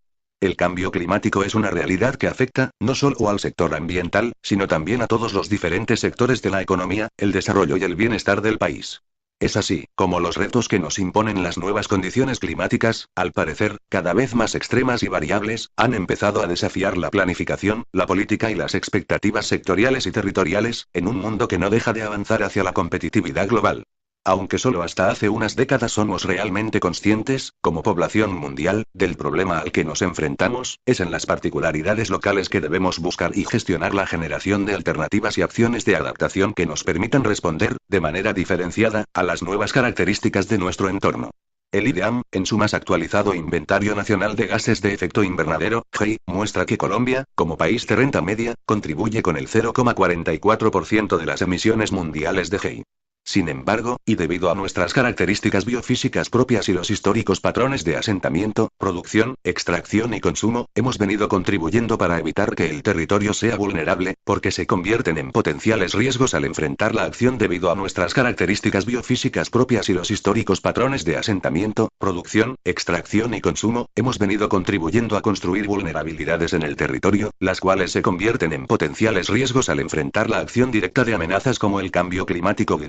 El cambio climático es una realidad que afecta, no solo al sector ambiental, sino también a todos los diferentes sectores de la economía, el desarrollo y el bienestar del país. Es así, como los retos que nos imponen las nuevas condiciones climáticas, al parecer, cada vez más extremas y variables, han empezado a desafiar la planificación, la política y las expectativas sectoriales y territoriales, en un mundo que no deja de avanzar hacia la competitividad global. Aunque solo hasta hace unas décadas somos realmente conscientes, como población mundial, del problema al que nos enfrentamos, es en las particularidades locales que debemos buscar y gestionar la generación de alternativas y acciones de adaptación que nos permitan responder, de manera diferenciada, a las nuevas características de nuestro entorno. El IDEAM, en su más actualizado Inventario Nacional de Gases de Efecto Invernadero, GEI, muestra que Colombia, como país de renta media, contribuye con el 0,44% de las emisiones mundiales de GEI. Sin embargo, y debido a nuestras características biofísicas propias y los históricos patrones de asentamiento, producción, extracción y consumo, hemos venido contribuyendo para evitar que el territorio sea vulnerable, porque se convierten en potenciales riesgos al enfrentar la acción debido a nuestras características biofísicas propias y los históricos patrones de asentamiento, producción, extracción y consumo, hemos venido contribuyendo a construir vulnerabilidades en el territorio, las cuales se convierten en potenciales riesgos al enfrentar la acción directa de amenazas como el cambio climático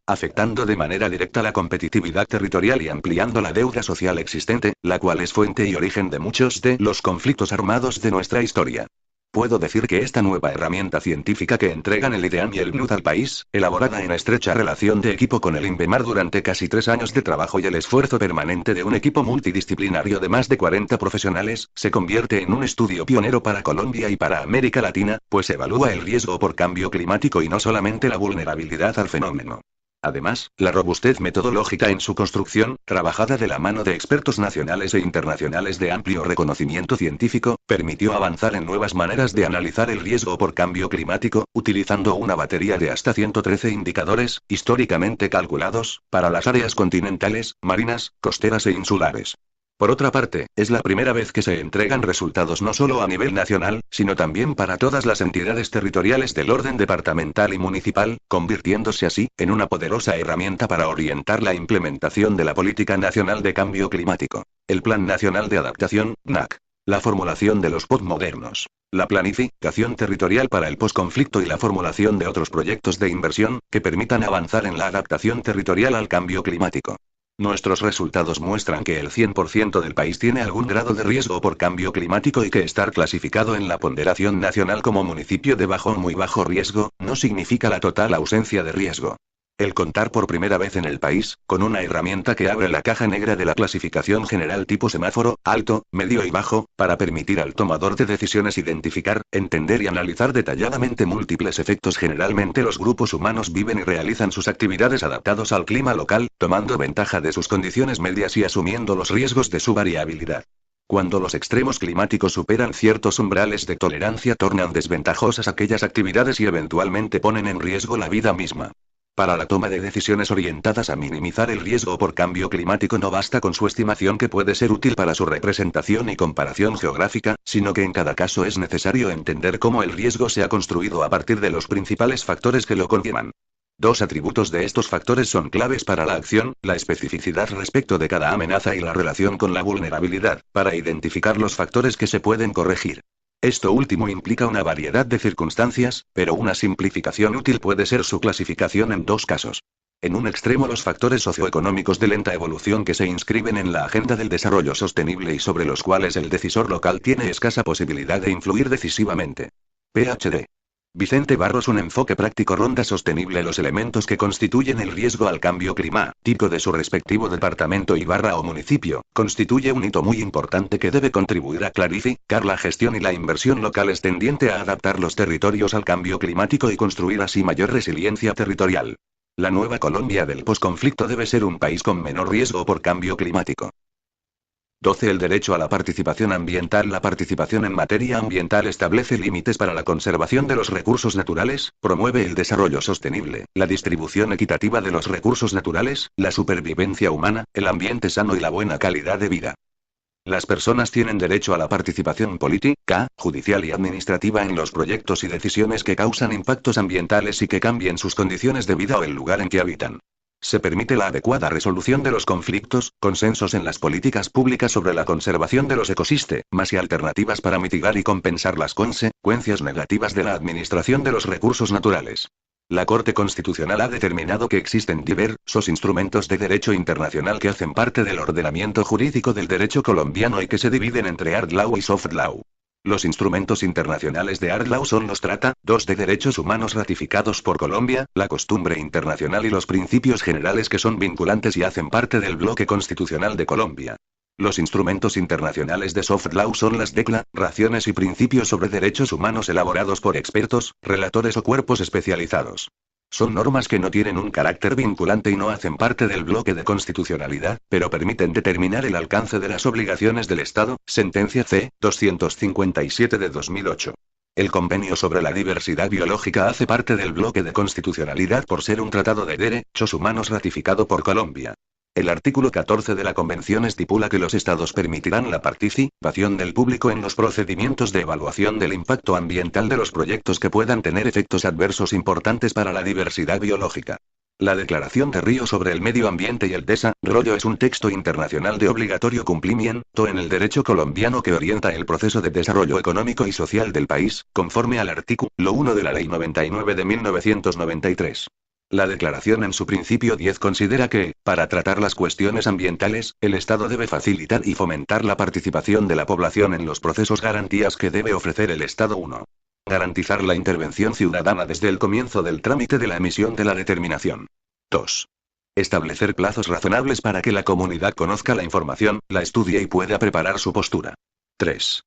afectando de manera directa la competitividad territorial y ampliando la deuda social existente, la cual es fuente y origen de muchos de los conflictos armados de nuestra historia. Puedo decir que esta nueva herramienta científica que entregan el IDEAM y el PNUD al país, elaborada en estrecha relación de equipo con el INVEMAR durante casi 3 años de trabajo y el esfuerzo permanente de un equipo multidisciplinario de más de 40 profesionales, se convierte en un estudio pionero para Colombia y para América Latina, pues evalúa el riesgo por cambio climático y no solamente la vulnerabilidad al fenómeno. Además, la robustez metodológica en su construcción, trabajada de la mano de expertos nacionales e internacionales de amplio reconocimiento científico, permitió avanzar en nuevas maneras de analizar el riesgo por cambio climático, utilizando una batería de hasta 113 indicadores, históricamente calculados, para las áreas continentales, marinas, costeras e insulares. Por otra parte, es la primera vez que se entregan resultados no solo a nivel nacional, sino también para todas las entidades territoriales del orden departamental y municipal, convirtiéndose así, en una poderosa herramienta para orientar la implementación de la Política Nacional de Cambio Climático. El Plan Nacional de Adaptación, PNAC. La formulación de los POD modernos. La planificación territorial para el posconflicto y la formulación de otros proyectos de inversión, que permitan avanzar en la adaptación territorial al cambio climático. Nuestros resultados muestran que el 100% del país tiene algún grado de riesgo por cambio climático y que estar clasificado en la ponderación nacional como municipio de bajo o muy bajo riesgo, no significa la total ausencia de riesgo. El contar por primera vez en el país, con una herramienta que abre la caja negra de la clasificación general tipo semáforo, alto, medio y bajo, para permitir al tomador de decisiones identificar, entender y analizar detalladamente múltiples efectos. Generalmente los grupos humanos viven y realizan sus actividades adaptados al clima local, tomando ventaja de sus condiciones medias y asumiendo los riesgos de su variabilidad. Cuando los extremos climáticos superan ciertos umbrales de tolerancia tornan desventajosas aquellas actividades y eventualmente ponen en riesgo la vida misma. Para la toma de decisiones orientadas a minimizar el riesgo por cambio climático no basta con su estimación, que puede ser útil para su representación y comparación geográfica, sino que en cada caso es necesario entender cómo el riesgo se ha construido a partir de los principales factores que lo conllevan. Dos atributos de estos factores son claves para la acción: la especificidad respecto de cada amenaza y la relación con la vulnerabilidad, para identificar los factores que se pueden corregir. Esto último implica una variedad de circunstancias, pero una simplificación útil puede ser su clasificación en dos casos. En un extremo, los factores socioeconómicos de lenta evolución que se inscriben en la agenda del desarrollo sostenible y sobre los cuales el decisor local tiene escasa posibilidad de influir decisivamente. PhD. Vicente Barros. Un enfoque práctico ronda sostenible los elementos que constituyen el riesgo al cambio climático de su respectivo departamento o municipio, constituye un hito muy importante que debe contribuir a clarificar la gestión y la inversión locales tendiente a adaptar los territorios al cambio climático y construir así mayor resiliencia territorial. La nueva Colombia del posconflicto debe ser un país con menor riesgo por cambio climático. 12. El derecho a la participación ambiental. La participación en materia ambiental establece límites para la conservación de los recursos naturales, promueve el desarrollo sostenible, la distribución equitativa de los recursos naturales, la supervivencia humana, el ambiente sano y la buena calidad de vida. Las personas tienen derecho a la participación política, judicial y administrativa en los proyectos y decisiones que causan impactos ambientales y que cambien sus condiciones de vida o el lugar en que habitan. Se permite la adecuada resolución de los conflictos, consensos en las políticas públicas sobre la conservación de los ecosistemas y alternativas para mitigar y compensar las consecuencias negativas de la administración de los recursos naturales. La Corte Constitucional ha determinado que existen diversos instrumentos de derecho internacional que hacen parte del ordenamiento jurídico del derecho colombiano y que se dividen entre hard law y soft law. Los instrumentos internacionales de hard law son los tratados de derechos humanos ratificados por Colombia, la costumbre internacional y los principios generales que son vinculantes y hacen parte del bloque constitucional de Colombia. Los instrumentos internacionales de soft law son las declaraciones y principios sobre derechos humanos elaborados por expertos, relatores o cuerpos especializados. Son normas que no tienen un carácter vinculante y no hacen parte del bloque de constitucionalidad, pero permiten determinar el alcance de las obligaciones del Estado. Sentencia C-257 de 2008. El Convenio sobre la Diversidad Biológica hace parte del bloque de constitucionalidad por ser un tratado de derechos humanos ratificado por Colombia. El artículo 14 de la Convención estipula que los Estados permitirán la participación del público en los procedimientos de evaluación del impacto ambiental de los proyectos que puedan tener efectos adversos importantes para la diversidad biológica. La Declaración de Río sobre el Medio Ambiente y el Desarrollo es un texto internacional de obligatorio cumplimiento en el derecho colombiano que orienta el proceso de desarrollo económico y social del país, conforme al artículo 1 de la Ley 99 de 1993. La declaración en su principio 10 considera que, para tratar las cuestiones ambientales, el Estado debe facilitar y fomentar la participación de la población en los procesos. Garantías que debe ofrecer el Estado. 1. Garantizar la intervención ciudadana desde el comienzo del trámite de la emisión de la determinación. 2. Establecer plazos razonables para que la comunidad conozca la información, la estudie y pueda preparar su postura. 3.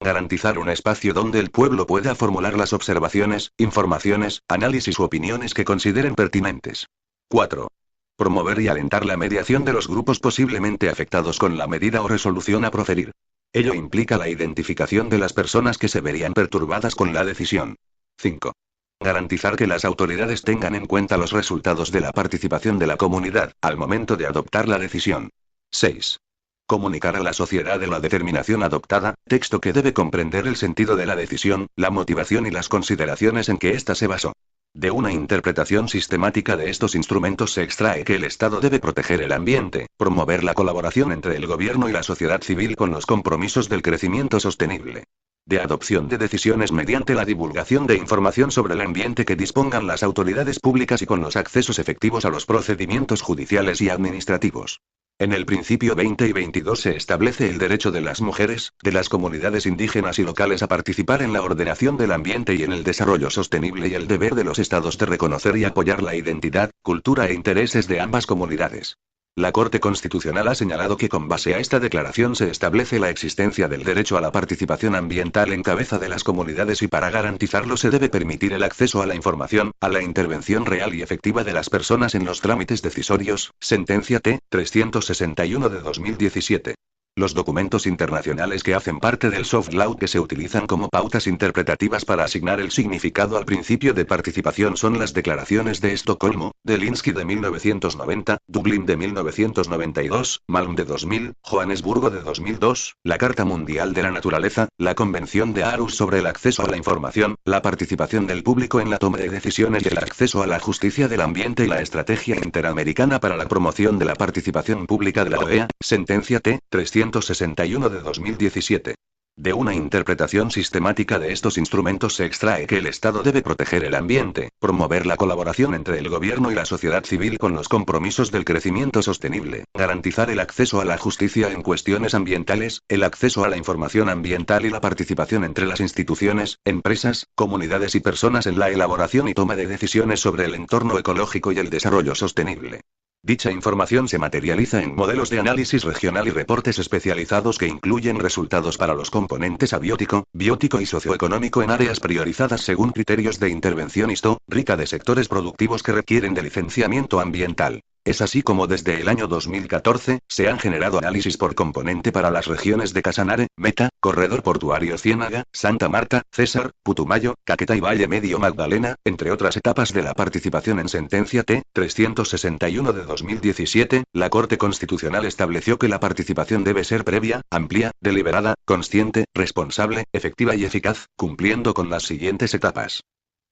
Garantizar un espacio donde el pueblo pueda formular las observaciones, informaciones, análisis u opiniones que consideren pertinentes. 4. Promover y alentar la mediación de los grupos posiblemente afectados con la medida o resolución a proferir. Ello implica la identificación de las personas que se verían perturbadas con la decisión. 5. Garantizar que las autoridades tengan en cuenta los resultados de la participación de la comunidad, al momento de adoptar la decisión. 6. Comunicar a la sociedad de la determinación adoptada, texto que debe comprender el sentido de la decisión, la motivación y las consideraciones en que ésta se basó. De una interpretación sistemática de estos instrumentos se extrae que el Estado debe proteger el ambiente, promover la colaboración entre el gobierno y la sociedad civil con los compromisos del crecimiento sostenible. De adopción de decisiones mediante la divulgación de información sobre el ambiente que dispongan las autoridades públicas y con los accesos efectivos a los procedimientos judiciales y administrativos. En el principio 20 y 22 se establece el derecho de las mujeres, de las comunidades indígenas y locales a participar en la ordenación del ambiente y en el desarrollo sostenible y el deber de los estados de reconocer y apoyar la identidad, cultura e intereses de ambas comunidades. La Corte Constitucional ha señalado que con base a esta declaración se establece la existencia del derecho a la participación ambiental en cabeza de las comunidades y para garantizarlo se debe permitir el acceso a la información, a la intervención real y efectiva de las personas en los trámites decisorios. Sentencia T-361 de 2017. Los documentos internacionales que hacen parte del soft law que se utilizan como pautas interpretativas para asignar el significado al principio de participación son las declaraciones de Estocolmo, de Helsinki de 1990, Dublín de 1992, Malmö de 2000, Johannesburgo de 2002, la Carta Mundial de la Naturaleza, la Convención de Aarhus sobre el acceso a la información, la participación del público en la toma de decisiones y el acceso a la justicia del ambiente y la Estrategia Interamericana para la Promoción de la Participación Pública de la OEA, sentencia T-361 de 2017. De una interpretación sistemática de estos instrumentos se extrae que el Estado debe proteger el ambiente, promover la colaboración entre el gobierno y la sociedad civil con los compromisos del crecimiento sostenible, garantizar el acceso a la justicia en cuestiones ambientales, el acceso a la información ambiental y la participación entre las instituciones, empresas, comunidades y personas en la elaboración y toma de decisiones sobre el entorno ecológico y el desarrollo sostenible. Dicha información se materializa en modelos de análisis regional y reportes especializados que incluyen resultados para los componentes abiótico, biótico y socioeconómico en áreas priorizadas según criterios de intervención rica de sectores productivos que requieren de licenciamiento ambiental. Es así como desde el año 2014, se han generado análisis por componente para las regiones de Casanare, Meta, Corredor Portuario Ciénaga, Santa Marta, César, Putumayo, Caquetá y Valle Medio Magdalena, entre otras etapas de la participación en sentencia T-361 de 2017, la Corte Constitucional estableció que la participación debe ser previa, amplia, deliberada, consciente, responsable, efectiva y eficaz, cumpliendo con las siguientes etapas.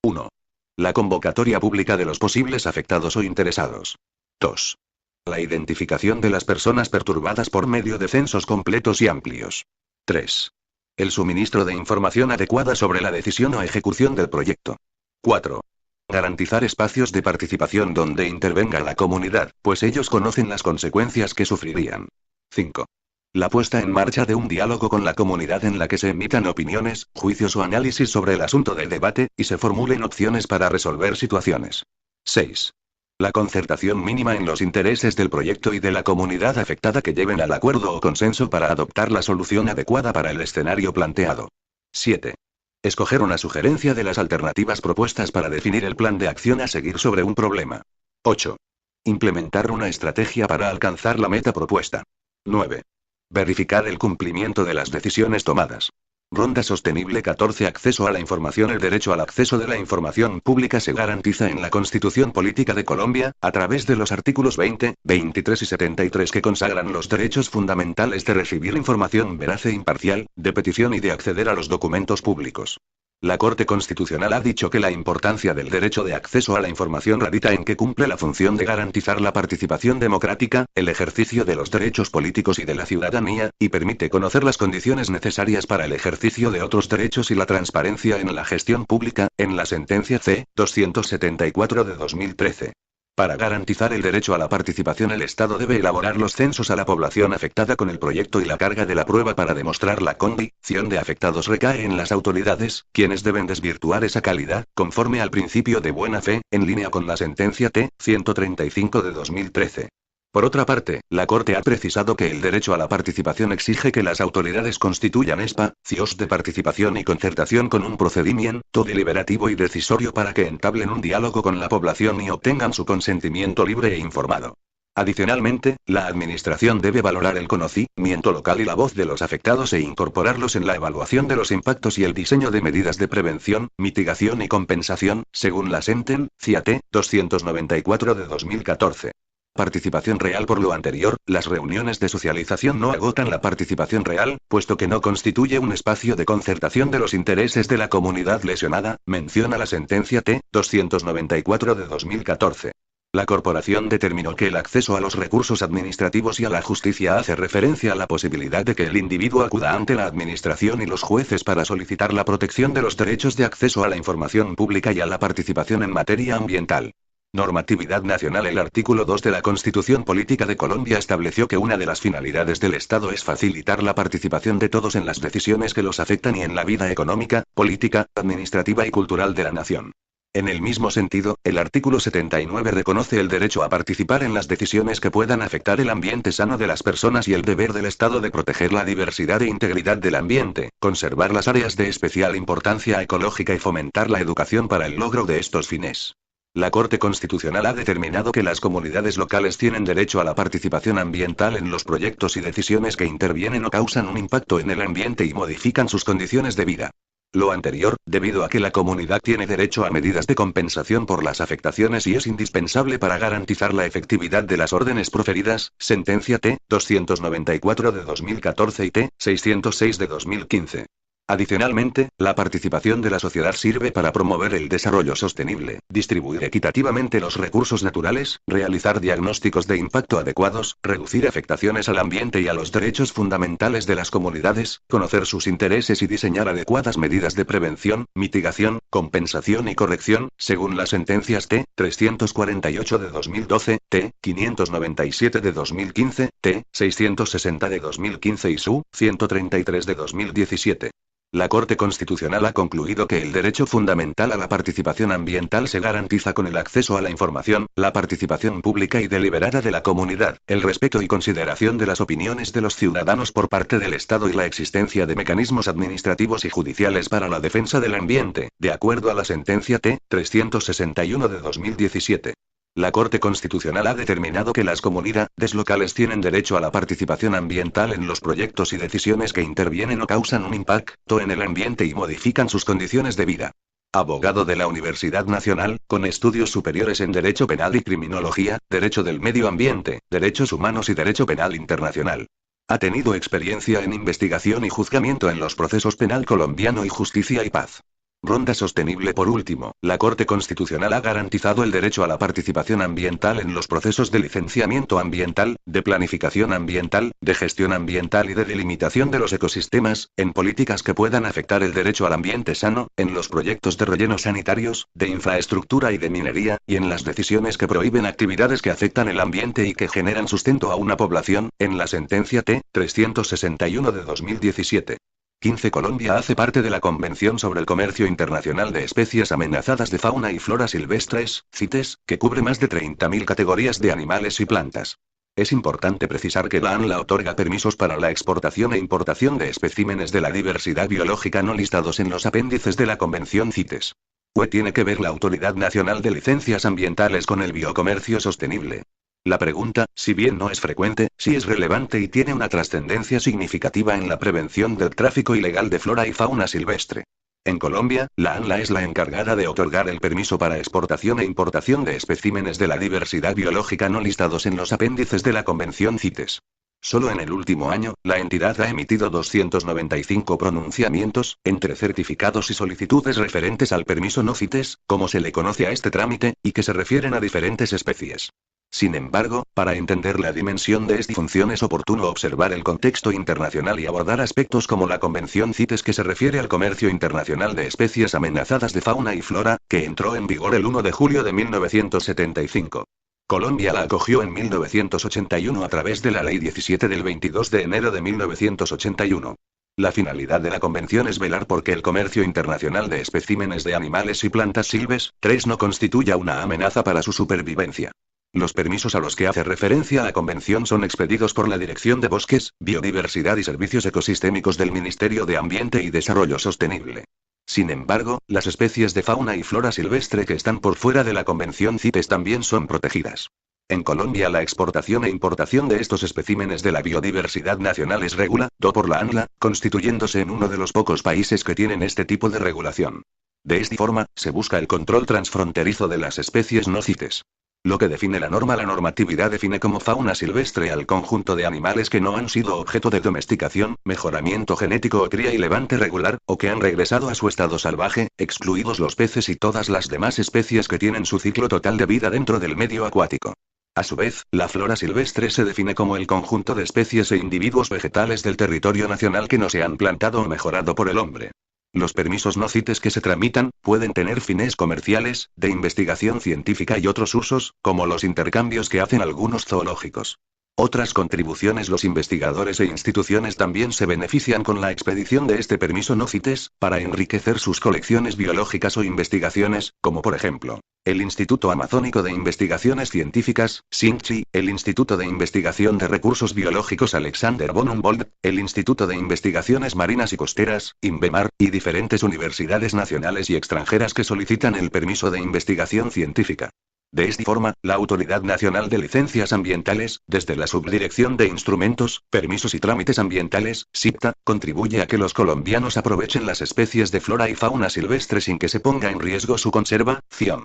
1. La convocatoria pública de los posibles afectados o interesados. 2. La identificación de las personas perturbadas por medio de censos completos y amplios. 3. El suministro de información adecuada sobre la decisión o ejecución del proyecto. 4. Garantizar espacios de participación donde intervenga la comunidad, pues ellos conocen las consecuencias que sufrirían. 5. La puesta en marcha de un diálogo con la comunidad en la que se emitan opiniones, juicios o análisis sobre el asunto del debate, y se formulen opciones para resolver situaciones. 6. La concertación mínima en los intereses del proyecto y de la comunidad afectada que lleven al acuerdo o consenso para adoptar la solución adecuada para el escenario planteado. 7. Escoger una sugerencia de las alternativas propuestas para definir el plan de acción a seguir sobre un problema. 8. Implementar una estrategia para alcanzar la meta propuesta. 9. Verificar el cumplimiento de las decisiones tomadas. Ronda sostenible 14. Acceso a la información. El derecho al acceso de la información pública se garantiza en la Constitución Política de Colombia, a través de los artículos 20, 23 y 73 que consagran los derechos fundamentales de recibir información veraz e imparcial, de petición y de acceder a los documentos públicos. La Corte Constitucional ha dicho que la importancia del derecho de acceso a la información radica en que cumple la función de garantizar la participación democrática, el ejercicio de los derechos políticos y de la ciudadanía, y permite conocer las condiciones necesarias para el ejercicio de otros derechos y la transparencia en la gestión pública, en la sentencia C-274 de 2013. Para garantizar el derecho a la participación, el Estado debe elaborar los censos a la población afectada con el proyecto y la carga de la prueba para demostrar la condición de afectados recae en las autoridades, quienes deben desvirtuar esa calidad, conforme al principio de buena fe, en línea con la sentencia T-135 de 2013. Por otra parte, la Corte ha precisado que el derecho a la participación exige que las autoridades constituyan espacios de participación y concertación con un procedimiento deliberativo y decisorio para que entablen un diálogo con la población y obtengan su consentimiento libre e informado. Adicionalmente, la Administración debe valorar el conocimiento local y la voz de los afectados e incorporarlos en la evaluación de los impactos y el diseño de medidas de prevención, mitigación y compensación, según la sentencia T-294 de 2014. Participación real. Por lo anterior, las reuniones de socialización no agotan la participación real, puesto que no constituye un espacio de concertación de los intereses de la comunidad lesionada, menciona la sentencia T-294 de 2014. La corporación determinó que el acceso a los recursos administrativos y a la justicia hace referencia a la posibilidad de que el individuo acuda ante la administración y los jueces para solicitar la protección de los derechos de acceso a la información pública y a la participación en materia ambiental. Normatividad nacional. El artículo 2 de la Constitución Política de Colombia estableció que una de las finalidades del Estado es facilitar la participación de todos en las decisiones que los afectan y en la vida económica, política, administrativa y cultural de la nación. En el mismo sentido, el artículo 79 reconoce el derecho a participar en las decisiones que puedan afectar el ambiente sano de las personas y el deber del Estado de proteger la diversidad e integridad del ambiente, conservar las áreas de especial importancia ecológica y fomentar la educación para el logro de estos fines. La Corte Constitucional ha determinado que las comunidades locales tienen derecho a la participación ambiental en los proyectos y decisiones que intervienen o causan un impacto en el ambiente y modifican sus condiciones de vida. Lo anterior, debido a que la comunidad tiene derecho a medidas de compensación por las afectaciones y es indispensable para garantizar la efectividad de las órdenes proferidas, sentencia T-294 de 2014 y T-606 de 2015. Adicionalmente, la participación de la sociedad sirve para promover el desarrollo sostenible, distribuir equitativamente los recursos naturales, realizar diagnósticos de impacto adecuados, reducir afectaciones al ambiente y a los derechos fundamentales de las comunidades, conocer sus intereses y diseñar adecuadas medidas de prevención, mitigación, compensación y corrección, según las sentencias T-348 de 2012, T-597 de 2015, T-660 de 2015 y SU-133 de 2017. La Corte Constitucional ha concluido que el derecho fundamental a la participación ambiental se garantiza con el acceso a la información, la participación pública y deliberada de la comunidad, el respeto y consideración de las opiniones de los ciudadanos por parte del Estado y la existencia de mecanismos administrativos y judiciales para la defensa del ambiente, de acuerdo a la sentencia T-361 de 2017. La Corte Constitucional ha determinado que las comunidades locales tienen derecho a la participación ambiental en los proyectos y decisiones que intervienen o causan un impacto en el ambiente y modifican sus condiciones de vida. Abogado de la Universidad Nacional, con estudios superiores en Derecho Penal y Criminología, Derecho del Medio Ambiente, Derechos Humanos y Derecho Penal Internacional. Ha tenido experiencia en investigación y juzgamiento en los procesos penal colombiano y justicia y paz. Ronda sostenible. Por último, la Corte Constitucional ha garantizado el derecho a la participación ambiental en los procesos de licenciamiento ambiental, de planificación ambiental, de gestión ambiental y de delimitación de los ecosistemas, en políticas que puedan afectar el derecho al ambiente sano, en los proyectos de rellenos sanitarios, de infraestructura y de minería, y en las decisiones que prohíben actividades que afectan el ambiente y que generan sustento a una población, en la sentencia T-361 de 2017. 15. Colombia hace parte de la Convención sobre el Comercio Internacional de Especies Amenazadas de Fauna y Flora Silvestres, CITES, que cubre más de 30.000 categorías de animales y plantas. Es importante precisar que la ANLA otorga permisos para la exportación e importación de especímenes de la diversidad biológica no listados en los apéndices de la Convención CITES. ¿Qué tiene que ver la Autoridad Nacional de Licencias Ambientales con el biocomercio sostenible? La pregunta, si bien no es frecuente, sí es relevante y tiene una trascendencia significativa en la prevención del tráfico ilegal de flora y fauna silvestre. En Colombia, la ANLA es la encargada de otorgar el permiso para exportación e importación de especímenes de la diversidad biológica no listados en los apéndices de la Convención CITES. Solo en el último año, la entidad ha emitido 295 pronunciamientos, entre certificados y solicitudes referentes al permiso no CITES, como se le conoce a este trámite, y que se refieren a diferentes especies. Sin embargo, para entender la dimensión de esta función es oportuno observar el contexto internacional y abordar aspectos como la Convención CITES que se refiere al comercio internacional de especies amenazadas de fauna y flora, que entró en vigor el 1 de julio de 1975. Colombia la acogió en 1981 a través de la Ley 17 del 22 de enero de 1981. La finalidad de la convención es velar por que el comercio internacional de especímenes de animales y plantas silvestres no constituya una amenaza para su supervivencia. Los permisos a los que hace referencia la convención son expedidos por la Dirección de Bosques, Biodiversidad y Servicios Ecosistémicos del Ministerio de Ambiente y Desarrollo Sostenible. Sin embargo, las especies de fauna y flora silvestre que están por fuera de la convención CITES también son protegidas. En Colombia la exportación e importación de estos especímenes de la biodiversidad nacional es regulada por la ANLA, constituyéndose en uno de los pocos países que tienen este tipo de regulación. De esta forma, se busca el control transfronterizo de las especies no CITES. Lo que define la normatividad define como fauna silvestre al conjunto de animales que no han sido objeto de domesticación, mejoramiento genético o cría y levante regular, o que han regresado a su estado salvaje, excluidos los peces y todas las demás especies que tienen su ciclo total de vida dentro del medio acuático. A su vez, la flora silvestre se define como el conjunto de especies e individuos vegetales del territorio nacional que no se han plantado o mejorado por el hombre. Los permisos no CITES que se tramitan, pueden tener fines comerciales, de investigación científica y otros usos, como los intercambios que hacen algunos zoológicos. Otras contribuciones. Los investigadores e instituciones también se benefician con la expedición de este permiso no CITES, para enriquecer sus colecciones biológicas o investigaciones, como por ejemplo, el Instituto Amazónico de Investigaciones Científicas, SINCHI, el Instituto de Investigación de Recursos Biológicos Alexander von Humboldt, el Instituto de Investigaciones Marinas y Costeras, INVEMAR, y diferentes universidades nacionales y extranjeras que solicitan el permiso de investigación científica. De esta forma, la Autoridad Nacional de Licencias Ambientales, desde la Subdirección de Instrumentos, Permisos y Trámites Ambientales, SIPTA, contribuye a que los colombianos aprovechen las especies de flora y fauna silvestre sin que se ponga en riesgo su conservación.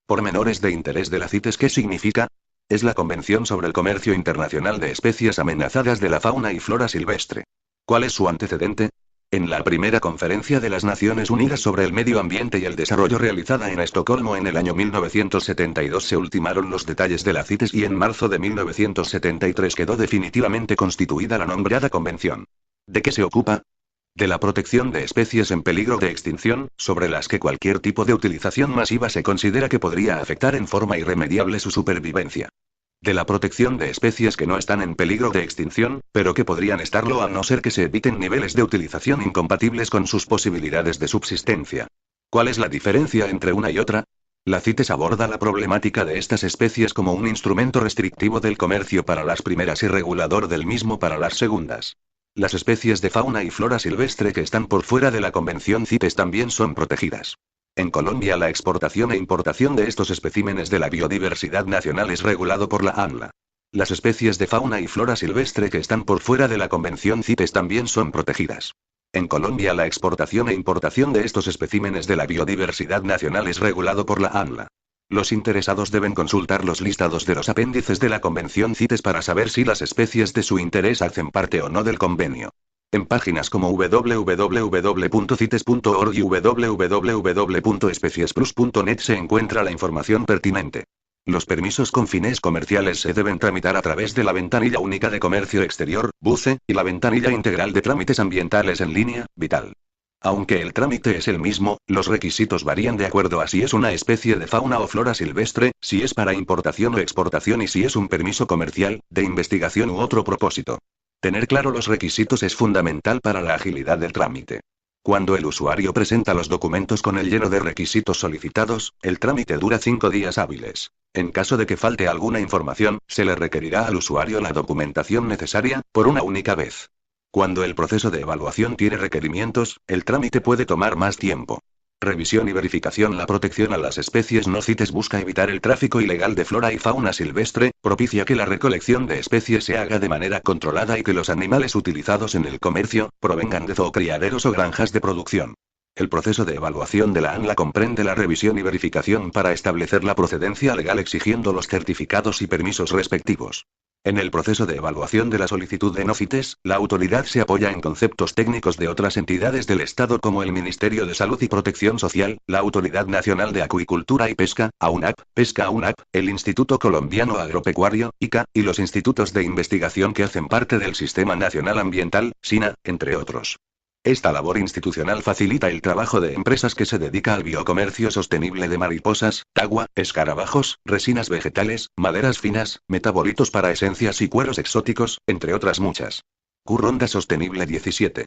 Pormenores de interés de la CITES. ¿Qué significa? Es la Convención sobre el Comercio Internacional de Especies Amenazadas de la Fauna y Flora Silvestre. ¿Cuál es su antecedente? En la primera conferencia de las Naciones Unidas sobre el Medio Ambiente y el Desarrollo realizada en Estocolmo en el año 1972 se ultimaron los detalles de la CITES y en marzo de 1973 quedó definitivamente constituida la nombrada convención. ¿De qué se ocupa? De la protección de especies en peligro de extinción, sobre las que cualquier tipo de utilización masiva se considera que podría afectar en forma irremediable su supervivencia. De la protección de especies que no están en peligro de extinción, pero que podrían estarlo a no ser que se eviten niveles de utilización incompatibles con sus posibilidades de subsistencia. ¿Cuál es la diferencia entre una y otra? La CITES aborda la problemática de estas especies como un instrumento restrictivo del comercio para las primeras y regulador del mismo para las segundas. Las especies de fauna y flora silvestre que están por fuera de la Convención CITES también son protegidas. En Colombia la exportación e importación de estos especímenes de la biodiversidad nacional es regulado por la ANLA. Las especies de fauna y flora silvestre que están por fuera de la Convención CITES también son protegidas. En Colombia la exportación e importación de estos especímenes de la biodiversidad nacional es regulado por la ANLA. Los interesados deben consultar los listados de los apéndices de la Convención CITES para saber si las especies de su interés hacen parte o no del convenio. En páginas como www.cites.org y www.speciesplus.net se encuentra la información pertinente. Los permisos con fines comerciales se deben tramitar a través de la Ventanilla Única de Comercio Exterior, BUCE, y la Ventanilla Integral de Trámites Ambientales en línea, Vital. Aunque el trámite es el mismo, los requisitos varían de acuerdo a si es una especie de fauna o flora silvestre, si es para importación o exportación y si es un permiso comercial, de investigación u otro propósito. Tener claro los requisitos es fundamental para la agilidad del trámite. Cuando el usuario presenta los documentos con el lleno de requisitos solicitados, el trámite dura 5 días hábiles. En caso de que falte alguna información, se le requerirá al usuario la documentación necesaria, por una única vez. Cuando el proceso de evaluación tiene requerimientos, el trámite puede tomar más tiempo. Revisión y verificación. La protección a las especies no CITES busca evitar el tráfico ilegal de flora y fauna silvestre, propicia que la recolección de especies se haga de manera controlada y que los animales utilizados en el comercio, provengan de zoocriaderos o granjas de producción. El proceso de evaluación de la ANLA comprende la revisión y verificación para establecer la procedencia legal exigiendo los certificados y permisos respectivos. En el proceso de evaluación de la solicitud de no CITES, la autoridad se apoya en conceptos técnicos de otras entidades del Estado como el Ministerio de Salud y Protección Social, la Autoridad Nacional de Acuicultura y Pesca, AUNAP, Pesca AUNAP, el Instituto Colombiano Agropecuario, ICA, y los institutos de investigación que hacen parte del Sistema Nacional Ambiental, SINA, entre otros. Esta labor institucional facilita el trabajo de empresas que se dedica al biocomercio sostenible de mariposas, agua, escarabajos, resinas vegetales, maderas finas, metabolitos para esencias y cueros exóticos, entre otras muchas. Q-Ronda Sostenible 17.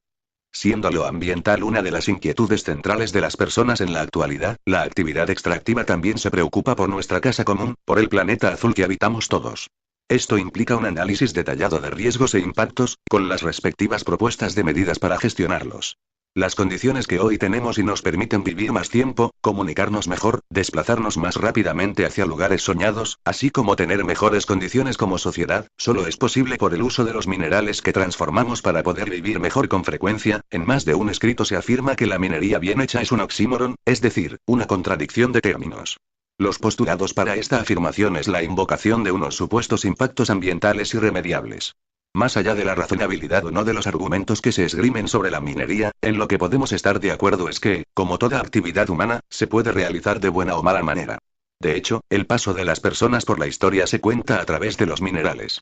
Siendo lo ambiental una de las inquietudes centrales de las personas en la actualidad, la actividad extractiva también se preocupa por nuestra casa común, por el planeta azul que habitamos todos. Esto implica un análisis detallado de riesgos e impactos, con las respectivas propuestas de medidas para gestionarlos. Las condiciones que hoy tenemos y nos permiten vivir más tiempo, comunicarnos mejor, desplazarnos más rápidamente hacia lugares soñados, así como tener mejores condiciones como sociedad, solo es posible por el uso de los minerales que transformamos para poder vivir mejor con frecuencia. En más de un escrito se afirma que la minería bien hecha es un oxímoron, es decir, una contradicción de términos. Los postulados para esta afirmación es la invocación de unos supuestos impactos ambientales irremediables. Más allá de la razonabilidad o no de los argumentos que se esgrimen sobre la minería, en lo que podemos estar de acuerdo es que, como toda actividad humana, se puede realizar de buena o mala manera. De hecho, el paso de las personas por la historia se cuenta a través de los minerales.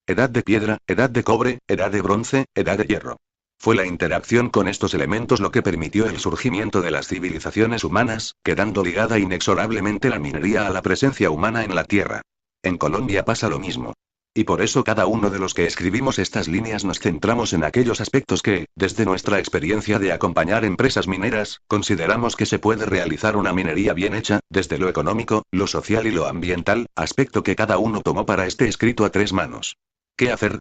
Edad de piedra, edad de cobre, edad de bronce, edad de hierro. Fue la interacción con estos elementos lo que permitió el surgimiento de las civilizaciones humanas, quedando ligada inexorablemente la minería a la presencia humana en la Tierra. En Colombia pasa lo mismo. Y por eso cada uno de los que escribimos estas líneas nos centramos en aquellos aspectos que, desde nuestra experiencia de acompañar empresas mineras, consideramos que se puede realizar una minería bien hecha, desde lo económico, lo social y lo ambiental, aspecto que cada uno tomó para este escrito a 3 manos. ¿Qué hacer?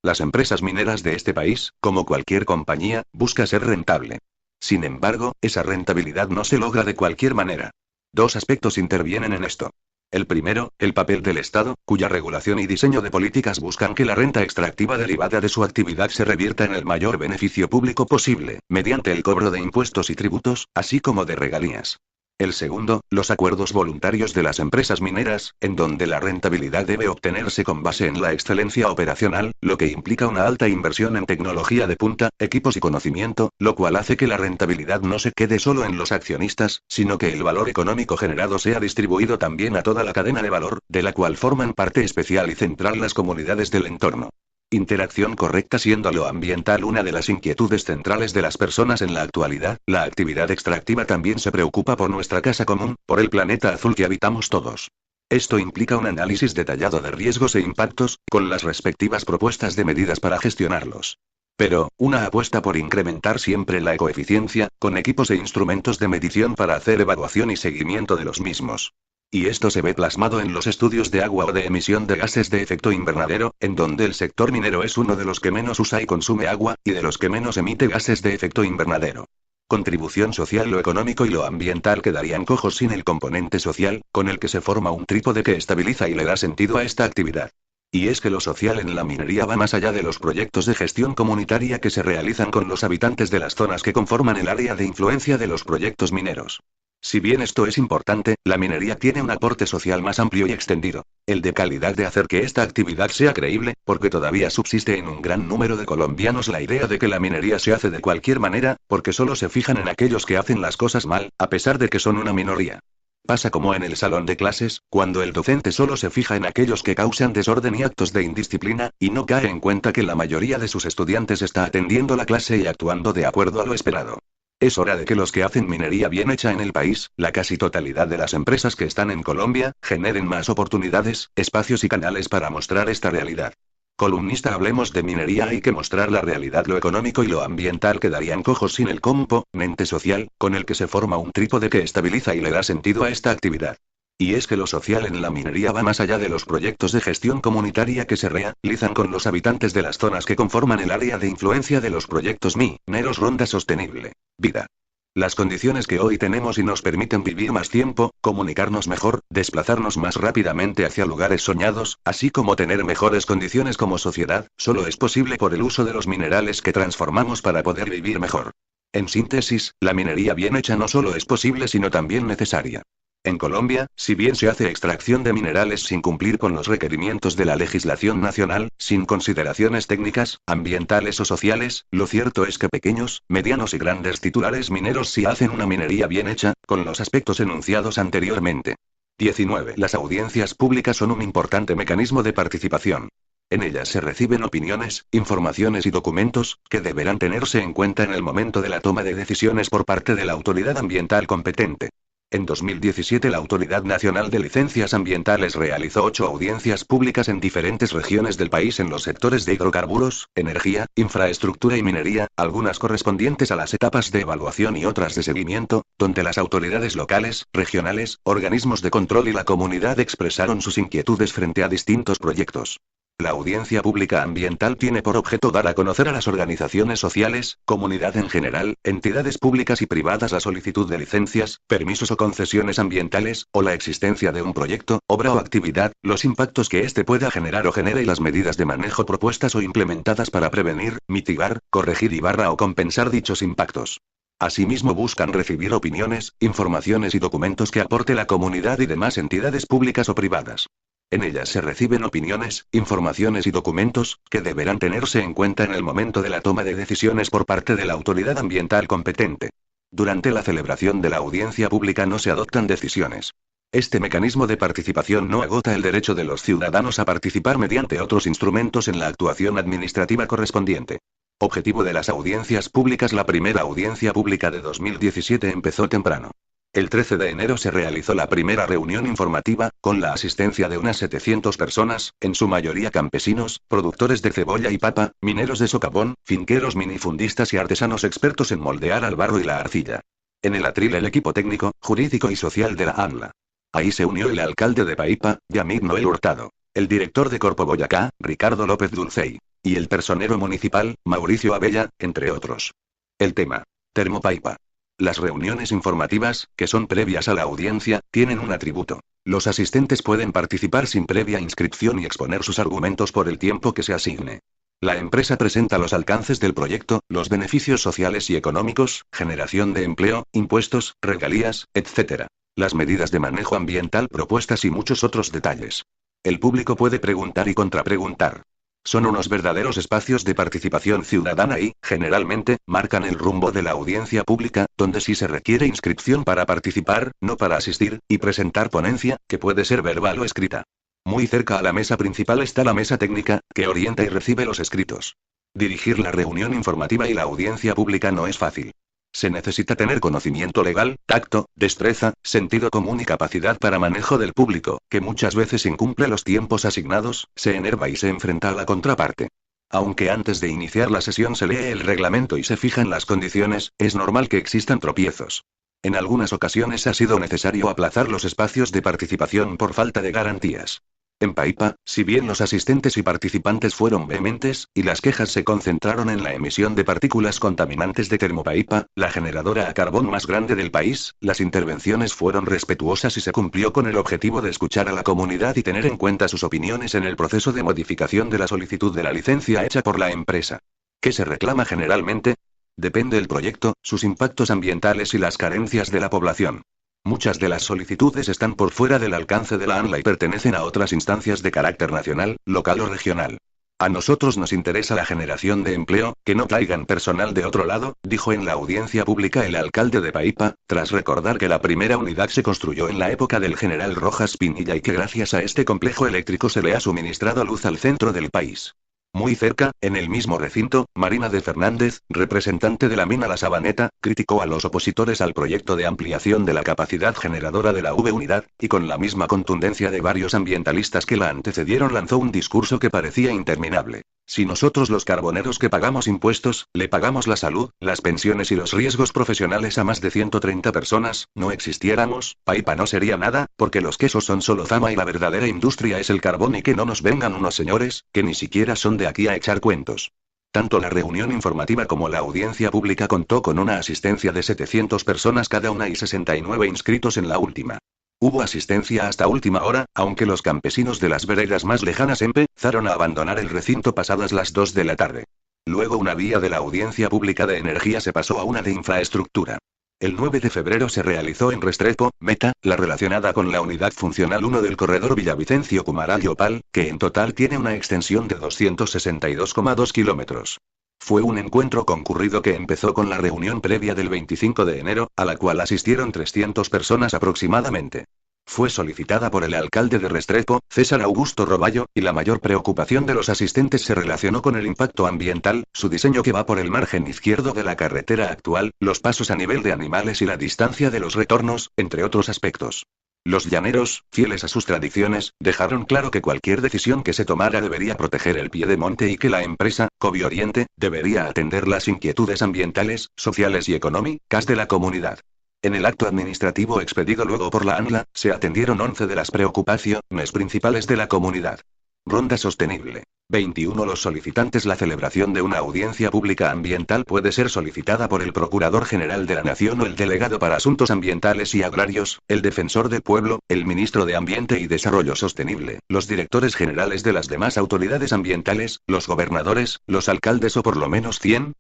Las empresas mineras de este país, como cualquier compañía, busca ser rentable. Sin embargo, esa rentabilidad no se logra de cualquier manera. 2 aspectos intervienen en esto. El primero, el papel del Estado, cuya regulación y diseño de políticas buscan que la renta extractiva derivada de su actividad se revierta en el mayor beneficio público posible, mediante el cobro de impuestos y tributos, así como de regalías. El segundo, los acuerdos voluntarios de las empresas mineras, en donde la rentabilidad debe obtenerse con base en la excelencia operacional, lo que implica una alta inversión en tecnología de punta, equipos y conocimiento, lo cual hace que la rentabilidad no se quede solo en los accionistas, sino que el valor económico generado sea distribuido también a toda la cadena de valor, de la cual forman parte especial y central las comunidades del entorno. Interacción correcta siendo lo ambiental una de las inquietudes centrales de las personas en la actualidad, la actividad extractiva también se preocupa por nuestra casa común, por el planeta azul que habitamos todos. Esto implica un análisis detallado de riesgos e impactos, con las respectivas propuestas de medidas para gestionarlos. Pero, una apuesta por incrementar siempre la ecoeficiencia, con equipos e instrumentos de medición para hacer evaluación y seguimiento de los mismos. Y esto se ve plasmado en los estudios de agua o de emisión de gases de efecto invernadero, en donde el sector minero es uno de los que menos usa y consume agua, y de los que menos emite gases de efecto invernadero. Contribución social, lo económico y lo ambiental quedarían cojos sin el componente social, con el que se forma un trípode que estabiliza y le da sentido a esta actividad. Y es que lo social en la minería va más allá de los proyectos de gestión comunitaria que se realizan con los habitantes de las zonas que conforman el área de influencia de los proyectos mineros. Si bien esto es importante, la minería tiene un aporte social más amplio y extendido, el de calidad de hacer que esta actividad sea creíble, porque todavía subsiste en un gran número de colombianos la idea de que la minería se hace de cualquier manera, porque solo se fijan en aquellos que hacen las cosas mal, a pesar de que son una minoría. Pasa como en el salón de clases, cuando el docente solo se fija en aquellos que causan desorden y actos de indisciplina, y no cae en cuenta que la mayoría de sus estudiantes está atendiendo la clase y actuando de acuerdo a lo esperado. Es hora de que los que hacen minería bien hecha en el país, la casi totalidad de las empresas que están en Colombia, generen más oportunidades, espacios y canales para mostrar esta realidad. Columnista Hablemos de minería. Hay que mostrar la realidad, lo económico y lo ambiental quedarían cojos sin el componente social, con el que se forma un trípode que estabiliza y le da sentido a esta actividad. Y es que lo social en la minería va más allá de los proyectos de gestión comunitaria que se realizan con los habitantes de las zonas que conforman el área de influencia de los proyectos mineros. Ronda sostenible. Vida. Las condiciones que hoy tenemos y nos permiten vivir más tiempo, comunicarnos mejor, desplazarnos más rápidamente hacia lugares soñados, así como tener mejores condiciones como sociedad, solo es posible por el uso de los minerales que transformamos para poder vivir mejor. En síntesis, la minería bien hecha no solo es posible sino también necesaria. En Colombia, si bien se hace extracción de minerales sin cumplir con los requerimientos de la legislación nacional, sin consideraciones técnicas, ambientales o sociales, lo cierto es que pequeños, medianos y grandes titulares mineros sí hacen una minería bien hecha, con los aspectos enunciados anteriormente. 19. Las audiencias públicas son un importante mecanismo de participación. En ellas se reciben opiniones, informaciones y documentos, que deberán tenerse en cuenta en el momento de la toma de decisiones por parte de la autoridad ambiental competente. En 2017 la Autoridad Nacional de Licencias Ambientales realizó 8 audiencias públicas en diferentes regiones del país en los sectores de hidrocarburos, energía, infraestructura y minería, algunas correspondientes a las etapas de evaluación y otras de seguimiento, donde las autoridades locales, regionales, organismos de control y la comunidad expresaron sus inquietudes frente a distintos proyectos. La audiencia pública ambiental tiene por objeto dar a conocer a las organizaciones sociales, comunidad en general, entidades públicas y privadas la solicitud de licencias, permisos o concesiones ambientales, o la existencia de un proyecto, obra o actividad, los impactos que éste pueda generar o genere y las medidas de manejo propuestas o implementadas para prevenir, mitigar, corregir o compensar dichos impactos. Asimismo buscan recibir opiniones, informaciones y documentos que aporte la comunidad y demás entidades públicas o privadas. En ellas se reciben opiniones, informaciones y documentos, que deberán tenerse en cuenta en el momento de la toma de decisiones por parte de la autoridad ambiental competente. Durante la celebración de la audiencia pública no se adoptan decisiones. Este mecanismo de participación no agota el derecho de los ciudadanos a participar mediante otros instrumentos en la actuación administrativa correspondiente. Objetivo de las audiencias públicas. La primera audiencia pública de 2017 empezó temprano. El 13 de enero se realizó la primera reunión informativa, con la asistencia de unas 700 personas, en su mayoría campesinos, productores de cebolla y papa, mineros de socavón, finqueros minifundistas y artesanos expertos en moldear al barro y la arcilla. En el atril el equipo técnico, jurídico y social de la ANLA. Ahí se unió el alcalde de Paipa, Yamid Noel Hurtado, el director de Corpo Boyacá, Ricardo López Dulcey, y el personero municipal, Mauricio Abella, entre otros. El tema. Termopaipa. Las reuniones informativas, que son previas a la audiencia, tienen un atributo. Los asistentes pueden participar sin previa inscripción y exponer sus argumentos por el tiempo que se asigne. La empresa presenta los alcances del proyecto, los beneficios sociales y económicos, generación de empleo, impuestos, regalías, etc. Las medidas de manejo ambiental propuestas y muchos otros detalles. El público puede preguntar y contrapreguntar. Son unos verdaderos espacios de participación ciudadana y, generalmente, marcan el rumbo de la audiencia pública, donde sí se requiere inscripción para participar, no para asistir, y presentar ponencia, que puede ser verbal o escrita. Muy cerca a la mesa principal está la mesa técnica, que orienta y recibe los escritos. Dirigir la reunión informativa y la audiencia pública no es fácil. Se necesita tener conocimiento legal, tacto, destreza, sentido común y capacidad para manejo del público, que muchas veces incumple los tiempos asignados, se enerva y se enfrenta a la contraparte. Aunque antes de iniciar la sesión se lee el reglamento y se fijan las condiciones, es normal que existan tropiezos. En algunas ocasiones ha sido necesario aplazar los espacios de participación por falta de garantías. En Paipa, si bien los asistentes y participantes fueron vehementes, y las quejas se concentraron en la emisión de partículas contaminantes de Termopaipa, la generadora a carbón más grande del país, las intervenciones fueron respetuosas y se cumplió con el objetivo de escuchar a la comunidad y tener en cuenta sus opiniones en el proceso de modificación de la solicitud de la licencia hecha por la empresa. ¿Qué se reclama generalmente? Depende del proyecto, sus impactos ambientales y las carencias de la población. Muchas de las solicitudes están por fuera del alcance de la ANLA y pertenecen a otras instancias de carácter nacional, local o regional. A nosotros nos interesa la generación de empleo, que no traigan personal de otro lado, dijo en la audiencia pública el alcalde de Paipa, tras recordar que la primera unidad se construyó en la época del general Rojas Pinilla y que gracias a este complejo eléctrico se le ha suministrado luz al centro del país. Muy cerca, en el mismo recinto, Marina de Fernández, representante de la mina La Sabaneta, criticó a los opositores al proyecto de ampliación de la capacidad generadora de la V-unidad, y con la misma contundencia de varios ambientalistas que la antecedieron lanzó un discurso que parecía interminable. Si nosotros los carboneros que pagamos impuestos, le pagamos la salud, las pensiones y los riesgos profesionales a más de 130 personas, no existiéramos, Paipa no sería nada, porque los quesos son solo fama y la verdadera industria es el carbón y que no nos vengan unos señores, que ni siquiera son de aquí a echar cuentos. Tanto la reunión informativa como la audiencia pública contó con una asistencia de 700 personas cada una y 69 inscritos en la última. Hubo asistencia hasta última hora, aunque los campesinos de las veredas más lejanas empezaron a abandonar el recinto pasadas las 2 de la tarde. Luego una vía de la audiencia pública de energía se pasó a una de infraestructura. El 9 de febrero se realizó en Restrepo, Meta, la relacionada con la unidad funcional 1 del corredor Villavicencio-Cumaral-Yopal, que en total tiene una extensión de 262,2 kilómetros. Fue un encuentro concurrido que empezó con la reunión previa del 25 de enero, a la cual asistieron 300 personas aproximadamente. Fue solicitada por el alcalde de Restrepo, César Augusto Roballo, y la mayor preocupación de los asistentes se relacionó con el impacto ambiental, su diseño que va por el margen izquierdo de la carretera actual, los pasos a nivel de animales y la distancia de los retornos, entre otros aspectos. Los llaneros, fieles a sus tradiciones, dejaron claro que cualquier decisión que se tomara debería proteger el piedemonte y que la empresa, Covi Oriente, debería atender las inquietudes ambientales, sociales y económicas de la comunidad. En el acto administrativo expedido luego por la ANLA, se atendieron 11 de las preocupaciones principales de la comunidad. Ronda sostenible. 21. Los solicitantes. La celebración de una audiencia pública ambiental puede ser solicitada por el Procurador General de la Nación o el Delegado para Asuntos Ambientales y Agrarios, el Defensor del Pueblo, el Ministro de Ambiente y Desarrollo Sostenible, los directores generales de las demás autoridades ambientales, los gobernadores, los alcaldes o por lo menos 100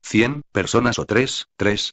personas o 3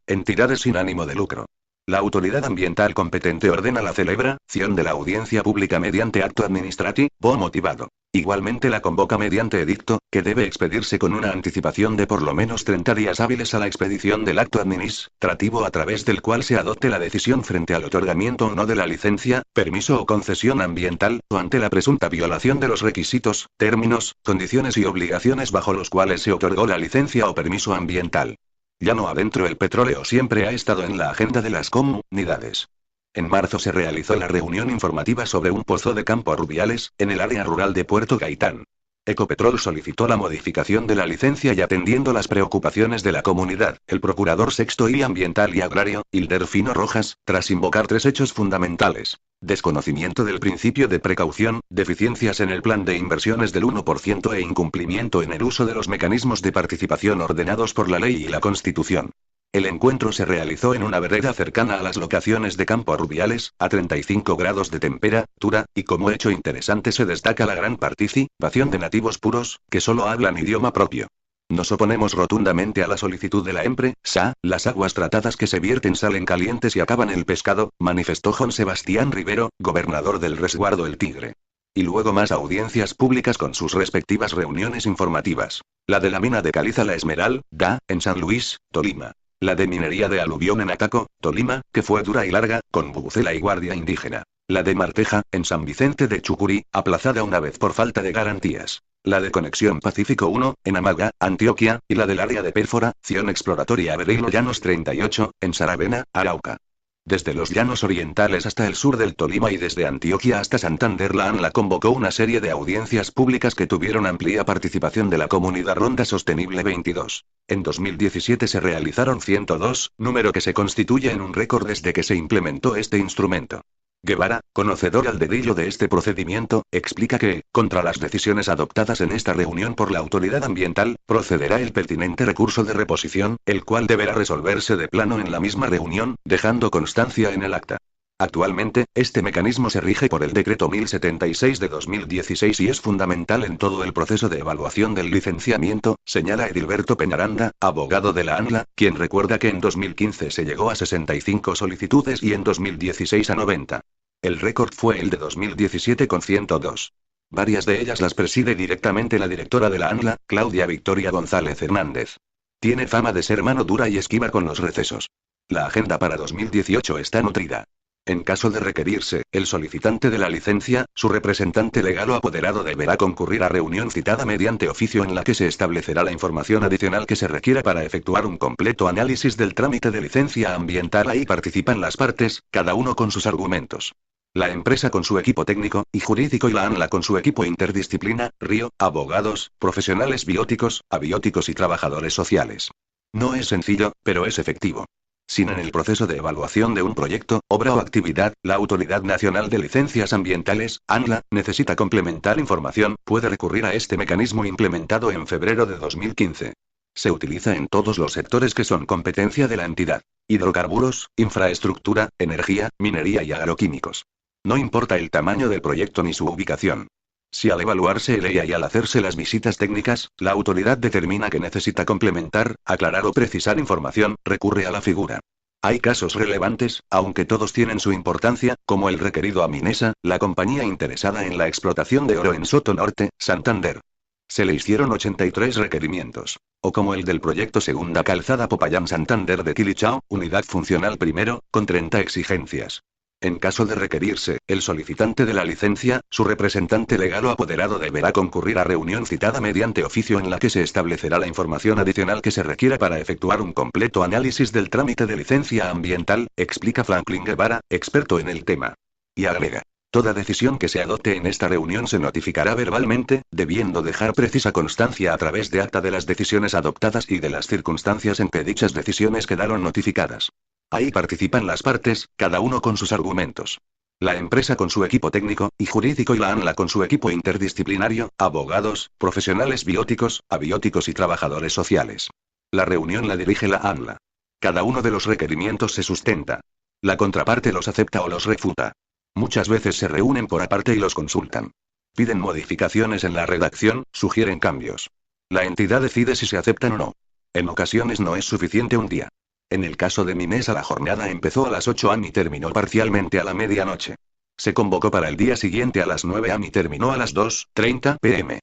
entidades sin ánimo de lucro. La autoridad ambiental competente ordena la celebración de la audiencia pública mediante acto administrativo motivado. Igualmente la convoca mediante edicto, que debe expedirse con una anticipación de por lo menos 30 días hábiles a la expedición del acto administrativo a través del cual se adopte la decisión frente al otorgamiento o no de la licencia, permiso o concesión ambiental, o ante la presunta violación de los requisitos, términos, condiciones y obligaciones bajo los cuales se otorgó la licencia o permiso ambiental. Llano adentro. El petróleo siempre ha estado en la agenda de las comunidades. En marzo se realizó la reunión informativa sobre un pozo de Campo Rubiales, en el área rural de Puerto Gaitán. Ecopetrol solicitó la modificación de la licencia y atendiendo las preocupaciones de la comunidad, el procurador sexto y ambiental y agrario, Ilderfino Rojas, tras invocar 3 hechos fundamentales. Desconocimiento del principio de precaución, deficiencias en el plan de inversiones del 1% e incumplimiento en el uso de los mecanismos de participación ordenados por la ley y la Constitución. El encuentro se realizó en una vereda cercana a las locaciones de Campo Rubiales, a 35 grados de temperatura, y como hecho interesante se destaca la gran participación de nativos puros, que solo hablan idioma propio. Nos oponemos rotundamente a la solicitud de la empresa. Las aguas tratadas que se vierten salen calientes y acaban el pescado, manifestó Juan Sebastián Rivero, gobernador del resguardo El Tigre. Y luego más audiencias públicas con sus respectivas reuniones informativas. La de la mina de caliza La Esmeralda, en San Luis, Tolima. La de minería de aluvión en Ataco, Tolima, que fue dura y larga, con bubucela y guardia indígena. La de Marteja, en San Vicente de Chucurí, aplazada una vez por falta de garantías. La de Conexión Pacífico 1, en Amaga, Antioquia, y la del área de perforación exploratoria Berilo Llanos 38, en Saravena, Arauca. Desde los llanos orientales hasta el sur del Tolima y desde Antioquia hasta Santander, la ANLA convocó una serie de audiencias públicas que tuvieron amplia participación de la comunidad Ronda Sostenible 22. En 2017 se realizaron 102, número que se constituye en un récord desde que se implementó este instrumento. Guevara, conocedor al dedillo de este procedimiento, explica que, contra las decisiones adoptadas en esta reunión por la autoridad ambiental, procederá el pertinente recurso de reposición, el cual deberá resolverse de plano en la misma reunión, dejando constancia en el acta. Actualmente, este mecanismo se rige por el Decreto 1076 de 2016 y es fundamental en todo el proceso de evaluación del licenciamiento, señala Edilberto Peñaranda, abogado de la ANLA, quien recuerda que en 2015 se llegó a 65 solicitudes y en 2016 a 90. El récord fue el de 2017 con 102. Varias de ellas las preside directamente la directora de la ANLA, Claudia Victoria González Hernández. Tiene fama de ser mano dura y esquiva con los recesos. La agenda para 2018 está nutrida. En caso de requerirse, el solicitante de la licencia, su representante legal o apoderado deberá concurrir a reunión citada mediante oficio en la que se establecerá la información adicional que se requiera para efectuar un completo análisis del trámite de licencia ambiental. Ahí participan las partes, cada uno con sus argumentos. La empresa con su equipo técnico y jurídico y la ANLA con su equipo interdisciplina, RIO, abogados, profesionales bióticos, abióticos y trabajadores sociales. No es sencillo, pero es efectivo. Sin en el proceso de evaluación de un proyecto, obra o actividad, la Autoridad Nacional de Licencias Ambientales, ANLA, necesita complementar información, puede recurrir a este mecanismo implementado en febrero de 2015. Se utiliza en todos los sectores que son competencia de la entidad: hidrocarburos, infraestructura, energía, minería y agroquímicos. No importa el tamaño del proyecto ni su ubicación. Si al evaluarse el EIA y al hacerse las visitas técnicas, la autoridad determina que necesita complementar, aclarar o precisar información, recurre a la figura. Hay casos relevantes, aunque todos tienen su importancia, como el requerido a Minesa, la compañía interesada en la explotación de oro en Soto Norte, Santander. Se le hicieron 83 requerimientos. O como el del proyecto Segunda Calzada Popayán Santander de Quilichao, unidad funcional primero, con 30 exigencias. En caso de requerirse, el solicitante de la licencia, su representante legal o apoderado deberá concurrir a reunión citada mediante oficio en la que se establecerá la información adicional que se requiera para efectuar un completo análisis del trámite de licencia ambiental, explica Franklin Guevara, experto en el tema. Y agrega: toda decisión que se adopte en esta reunión se notificará verbalmente, debiendo dejar precisa constancia a través de acta de las decisiones adoptadas y de las circunstancias en que dichas decisiones quedaron notificadas. Ahí participan las partes, cada uno con sus argumentos. La empresa con su equipo técnico y jurídico y la ANLA con su equipo interdisciplinario, abogados, profesionales bióticos, abióticos y trabajadores sociales. La reunión la dirige la ANLA. Cada uno de los requerimientos se sustenta. La contraparte los acepta o los refuta. Muchas veces se reúnen por aparte y los consultan. Piden modificaciones en la redacción, sugieren cambios. La entidad decide si se aceptan o no. En ocasiones no es suficiente un día. En el caso de Minesa la jornada empezó a las 8 am y terminó parcialmente a la medianoche. Se convocó para el día siguiente a las 9 am y terminó a las 2:30 pm.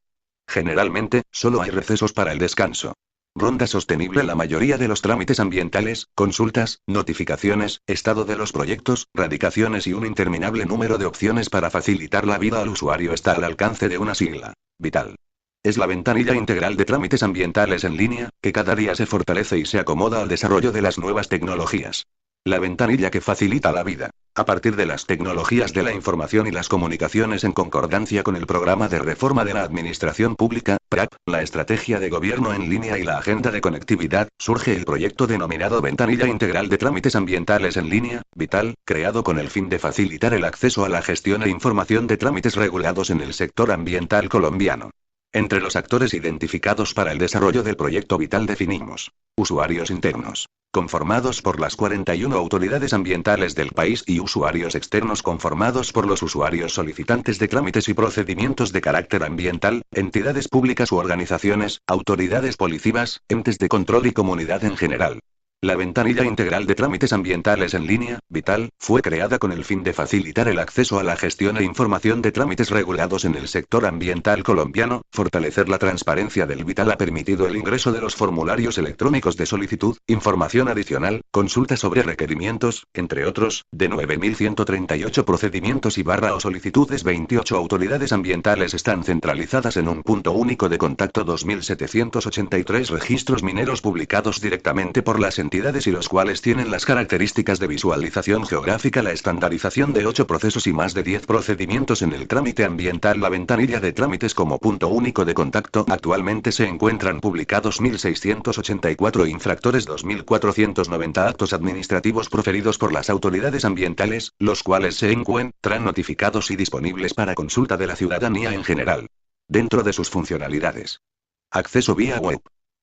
Generalmente, solo hay recesos para el descanso. Ronda Sostenible: la mayoría de los trámites ambientales, consultas, notificaciones, estado de los proyectos, radicaciones y un interminable número de opciones para facilitar la vida al usuario está al alcance de una sigla: Vital. Es la ventanilla integral de trámites ambientales en línea, que cada día se fortalece y se acomoda al desarrollo de las nuevas tecnologías. La ventanilla que facilita la vida, a partir de las tecnologías de la información y las comunicaciones en concordancia con el Programa de Reforma de la Administración Pública, PRAP, la Estrategia de Gobierno en Línea y la Agenda de Conectividad, surge el proyecto denominado Ventanilla Integral de Trámites Ambientales en Línea, Vital, creado con el fin de facilitar el acceso a la gestión e información de trámites regulados en el sector ambiental colombiano. Entre los actores identificados para el desarrollo del proyecto Vital definimos: usuarios internos, conformados por las 41 autoridades ambientales del país y usuarios externos conformados por los usuarios solicitantes de trámites y procedimientos de carácter ambiental, entidades públicas u organizaciones, autoridades policivas, entes de control y comunidad en general. La ventanilla integral de trámites ambientales en línea, Vital, fue creada con el fin de facilitar el acceso a la gestión e información de trámites regulados en el sector ambiental colombiano. Fortalecer la transparencia del Vital ha permitido el ingreso de los formularios electrónicos de solicitud, información adicional, consulta sobre requerimientos, entre otros, de 9.138 procedimientos y o solicitudes. 28 autoridades ambientales están centralizadas en un punto único de contacto. 2.783 registros mineros publicados directamente por las entidades y los cuales tienen las características de visualización geográfica, la estandarización de 8 procesos y más de 10 procedimientos en el trámite ambiental. La ventanilla de trámites como punto único de contacto. Actualmente se encuentran publicados 1.684 infractores, 2.490 actos administrativos proferidos por las autoridades ambientales, los cuales se encuentran notificados y disponibles para consulta de la ciudadanía en general. Dentro de sus funcionalidades: acceso vía web,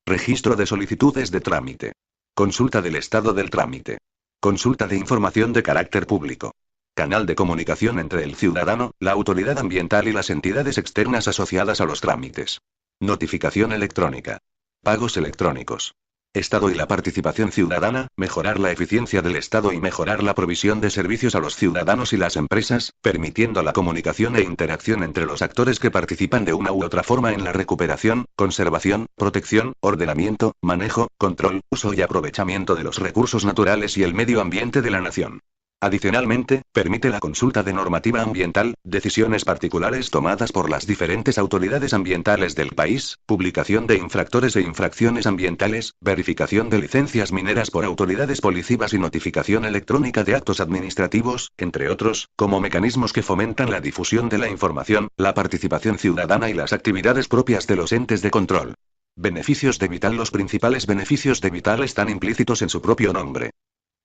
registro de solicitudes de trámite, consulta del estado del trámite, consulta de información de carácter público, canal de comunicación entre el ciudadano, la autoridad ambiental y las entidades externas asociadas a los trámites, notificación electrónica, pagos electrónicos, Estado y la participación ciudadana, mejorar la eficiencia del Estado y mejorar la provisión de servicios a los ciudadanos y las empresas, permitiendo la comunicación e interacción entre los actores que participan de una u otra forma en la recuperación, conservación, protección, ordenamiento, manejo, control, uso y aprovechamiento de los recursos naturales y el medio ambiente de la nación. Adicionalmente, permite la consulta de normativa ambiental, decisiones particulares tomadas por las diferentes autoridades ambientales del país, publicación de infractores e infracciones ambientales, verificación de licencias mineras por autoridades policivas y notificación electrónica de actos administrativos, entre otros, como mecanismos que fomentan la difusión de la información, la participación ciudadana y las actividades propias de los entes de control. Beneficios de Vital. Los principales beneficios de Vital están implícitos en su propio nombre.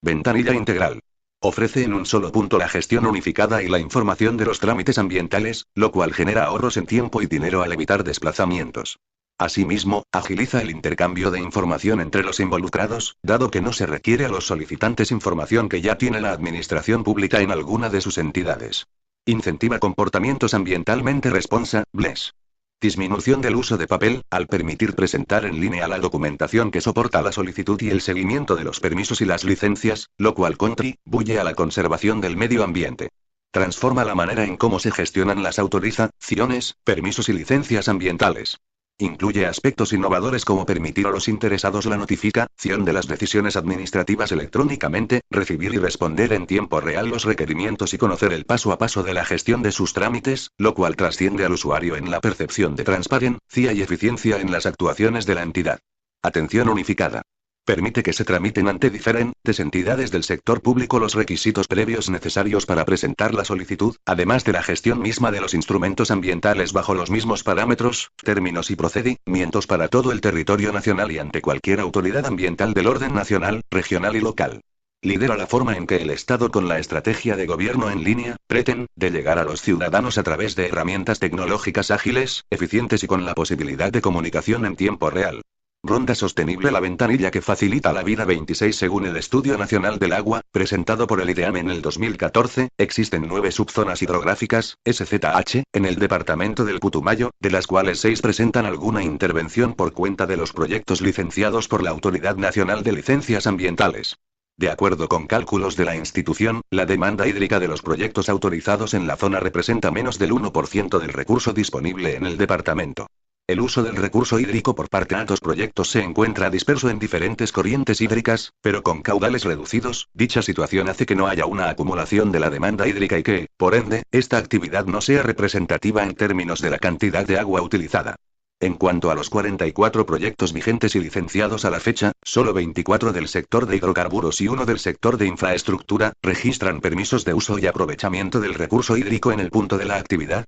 Ventanilla integral. Ofrece en un solo punto la gestión unificada y la información de los trámites ambientales, lo cual genera ahorros en tiempo y dinero al evitar desplazamientos. Asimismo, agiliza el intercambio de información entre los involucrados, dado que no se requiere a los solicitantes información que ya tiene la administración pública en alguna de sus entidades. Incentiva comportamientos ambientalmente responsables. Disminución del uso de papel, al permitir presentar en línea la documentación que soporta la solicitud y el seguimiento de los permisos y las licencias, lo cual contribuye a la conservación del medio ambiente. Transforma la manera en cómo se gestionan las autorizaciones, permisos y licencias ambientales. Incluye aspectos innovadores como permitir a los interesados la notificación de las decisiones administrativas electrónicamente, recibir y responder en tiempo real los requerimientos y conocer el paso a paso de la gestión de sus trámites, lo cual trasciende al usuario en la percepción de transparencia y eficiencia en las actuaciones de la entidad. Atención unificada. Permite que se tramiten ante diferentes entidades del sector público los requisitos previos necesarios para presentar la solicitud, además de la gestión misma de los instrumentos ambientales bajo los mismos parámetros, términos y procedimientos para todo el territorio nacional y ante cualquier autoridad ambiental del orden nacional, regional y local. Lidera la forma en que el Estado, con la estrategia de gobierno en línea, pretende llegar a los ciudadanos a través de herramientas tecnológicas ágiles, eficientes y con la posibilidad de comunicación en tiempo real. Ronda Sostenible. La ventanilla que facilita la vida. 26. Según el Estudio Nacional del Agua, presentado por el IDEAM en el 2014, existen 9 subzonas hidrográficas, SZH, en el departamento del Putumayo, de las cuales 6 presentan alguna intervención por cuenta de los proyectos licenciados por la Autoridad Nacional de Licencias Ambientales. De acuerdo con cálculos de la institución, la demanda hídrica de los proyectos autorizados en la zona representa menos del 1% del recurso disponible en el departamento. El uso del recurso hídrico por parte de estos proyectos se encuentra disperso en diferentes corrientes hídricas, pero con caudales reducidos. Dicha situación hace que no haya una acumulación de la demanda hídrica y que, por ende, esta actividad no sea representativa en términos de la cantidad de agua utilizada. En cuanto a los 44 proyectos vigentes y licenciados a la fecha, solo 24 del sector de hidrocarburos y 1 del sector de infraestructura registran permisos de uso y aprovechamiento del recurso hídrico en el punto de la actividad,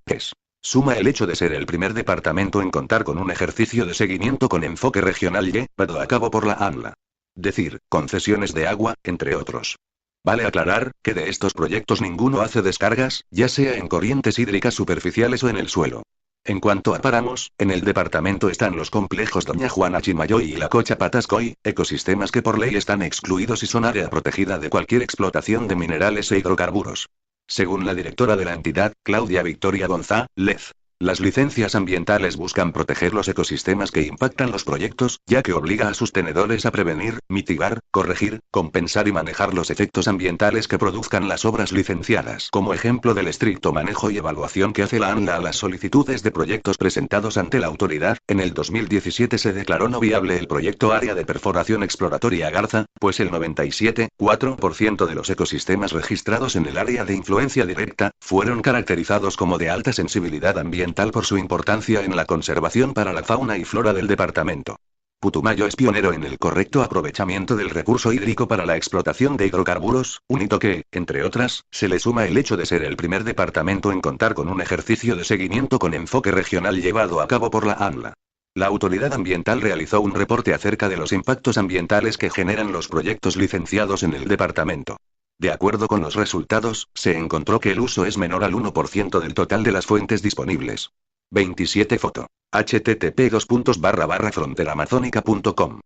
suma el hecho de ser el primer departamento en contar con un ejercicio de seguimiento con enfoque regional llevado a cabo por la ANLA. Decir, concesiones de agua, entre otros. Vale aclarar, que de estos proyectos ninguno hace descargas, ya sea en corrientes hídricas superficiales o en el suelo. En cuanto a páramos, en el departamento están los complejos Doña Juana Chimayoy y la Cocha Patascoy, ecosistemas que por ley están excluidos y son área protegida de cualquier explotación de minerales e hidrocarburos. Según la directora de la entidad, Claudia Victoria González, las licencias ambientales buscan proteger los ecosistemas que impactan los proyectos, ya que obliga a sus tenedores a prevenir, mitigar, corregir, compensar y manejar los efectos ambientales que produzcan las obras licenciadas. Como ejemplo del estricto manejo y evaluación que hace la ANLA a las solicitudes de proyectos presentados ante la autoridad, en el 2017 se declaró no viable el proyecto Área de Perforación Exploratoria Garza, pues el 97,4% de los ecosistemas registrados en el área de influencia directa, fueron caracterizados como de alta sensibilidad ambiental por su importancia en la conservación para la fauna y flora del departamento. Putumayo es pionero en el correcto aprovechamiento del recurso hídrico para la explotación de hidrocarburos, un hito que, entre otras, se le suma el hecho de ser el primer departamento en contar con un ejercicio de seguimiento con enfoque regional llevado a cabo por la ANLA. La autoridad ambiental realizó un reporte acerca de los impactos ambientales que generan los proyectos licenciados en el departamento. De acuerdo con los resultados, se encontró que el uso es menor al 1% del total de las fuentes disponibles. 27 foto. http://fronteramazónica.com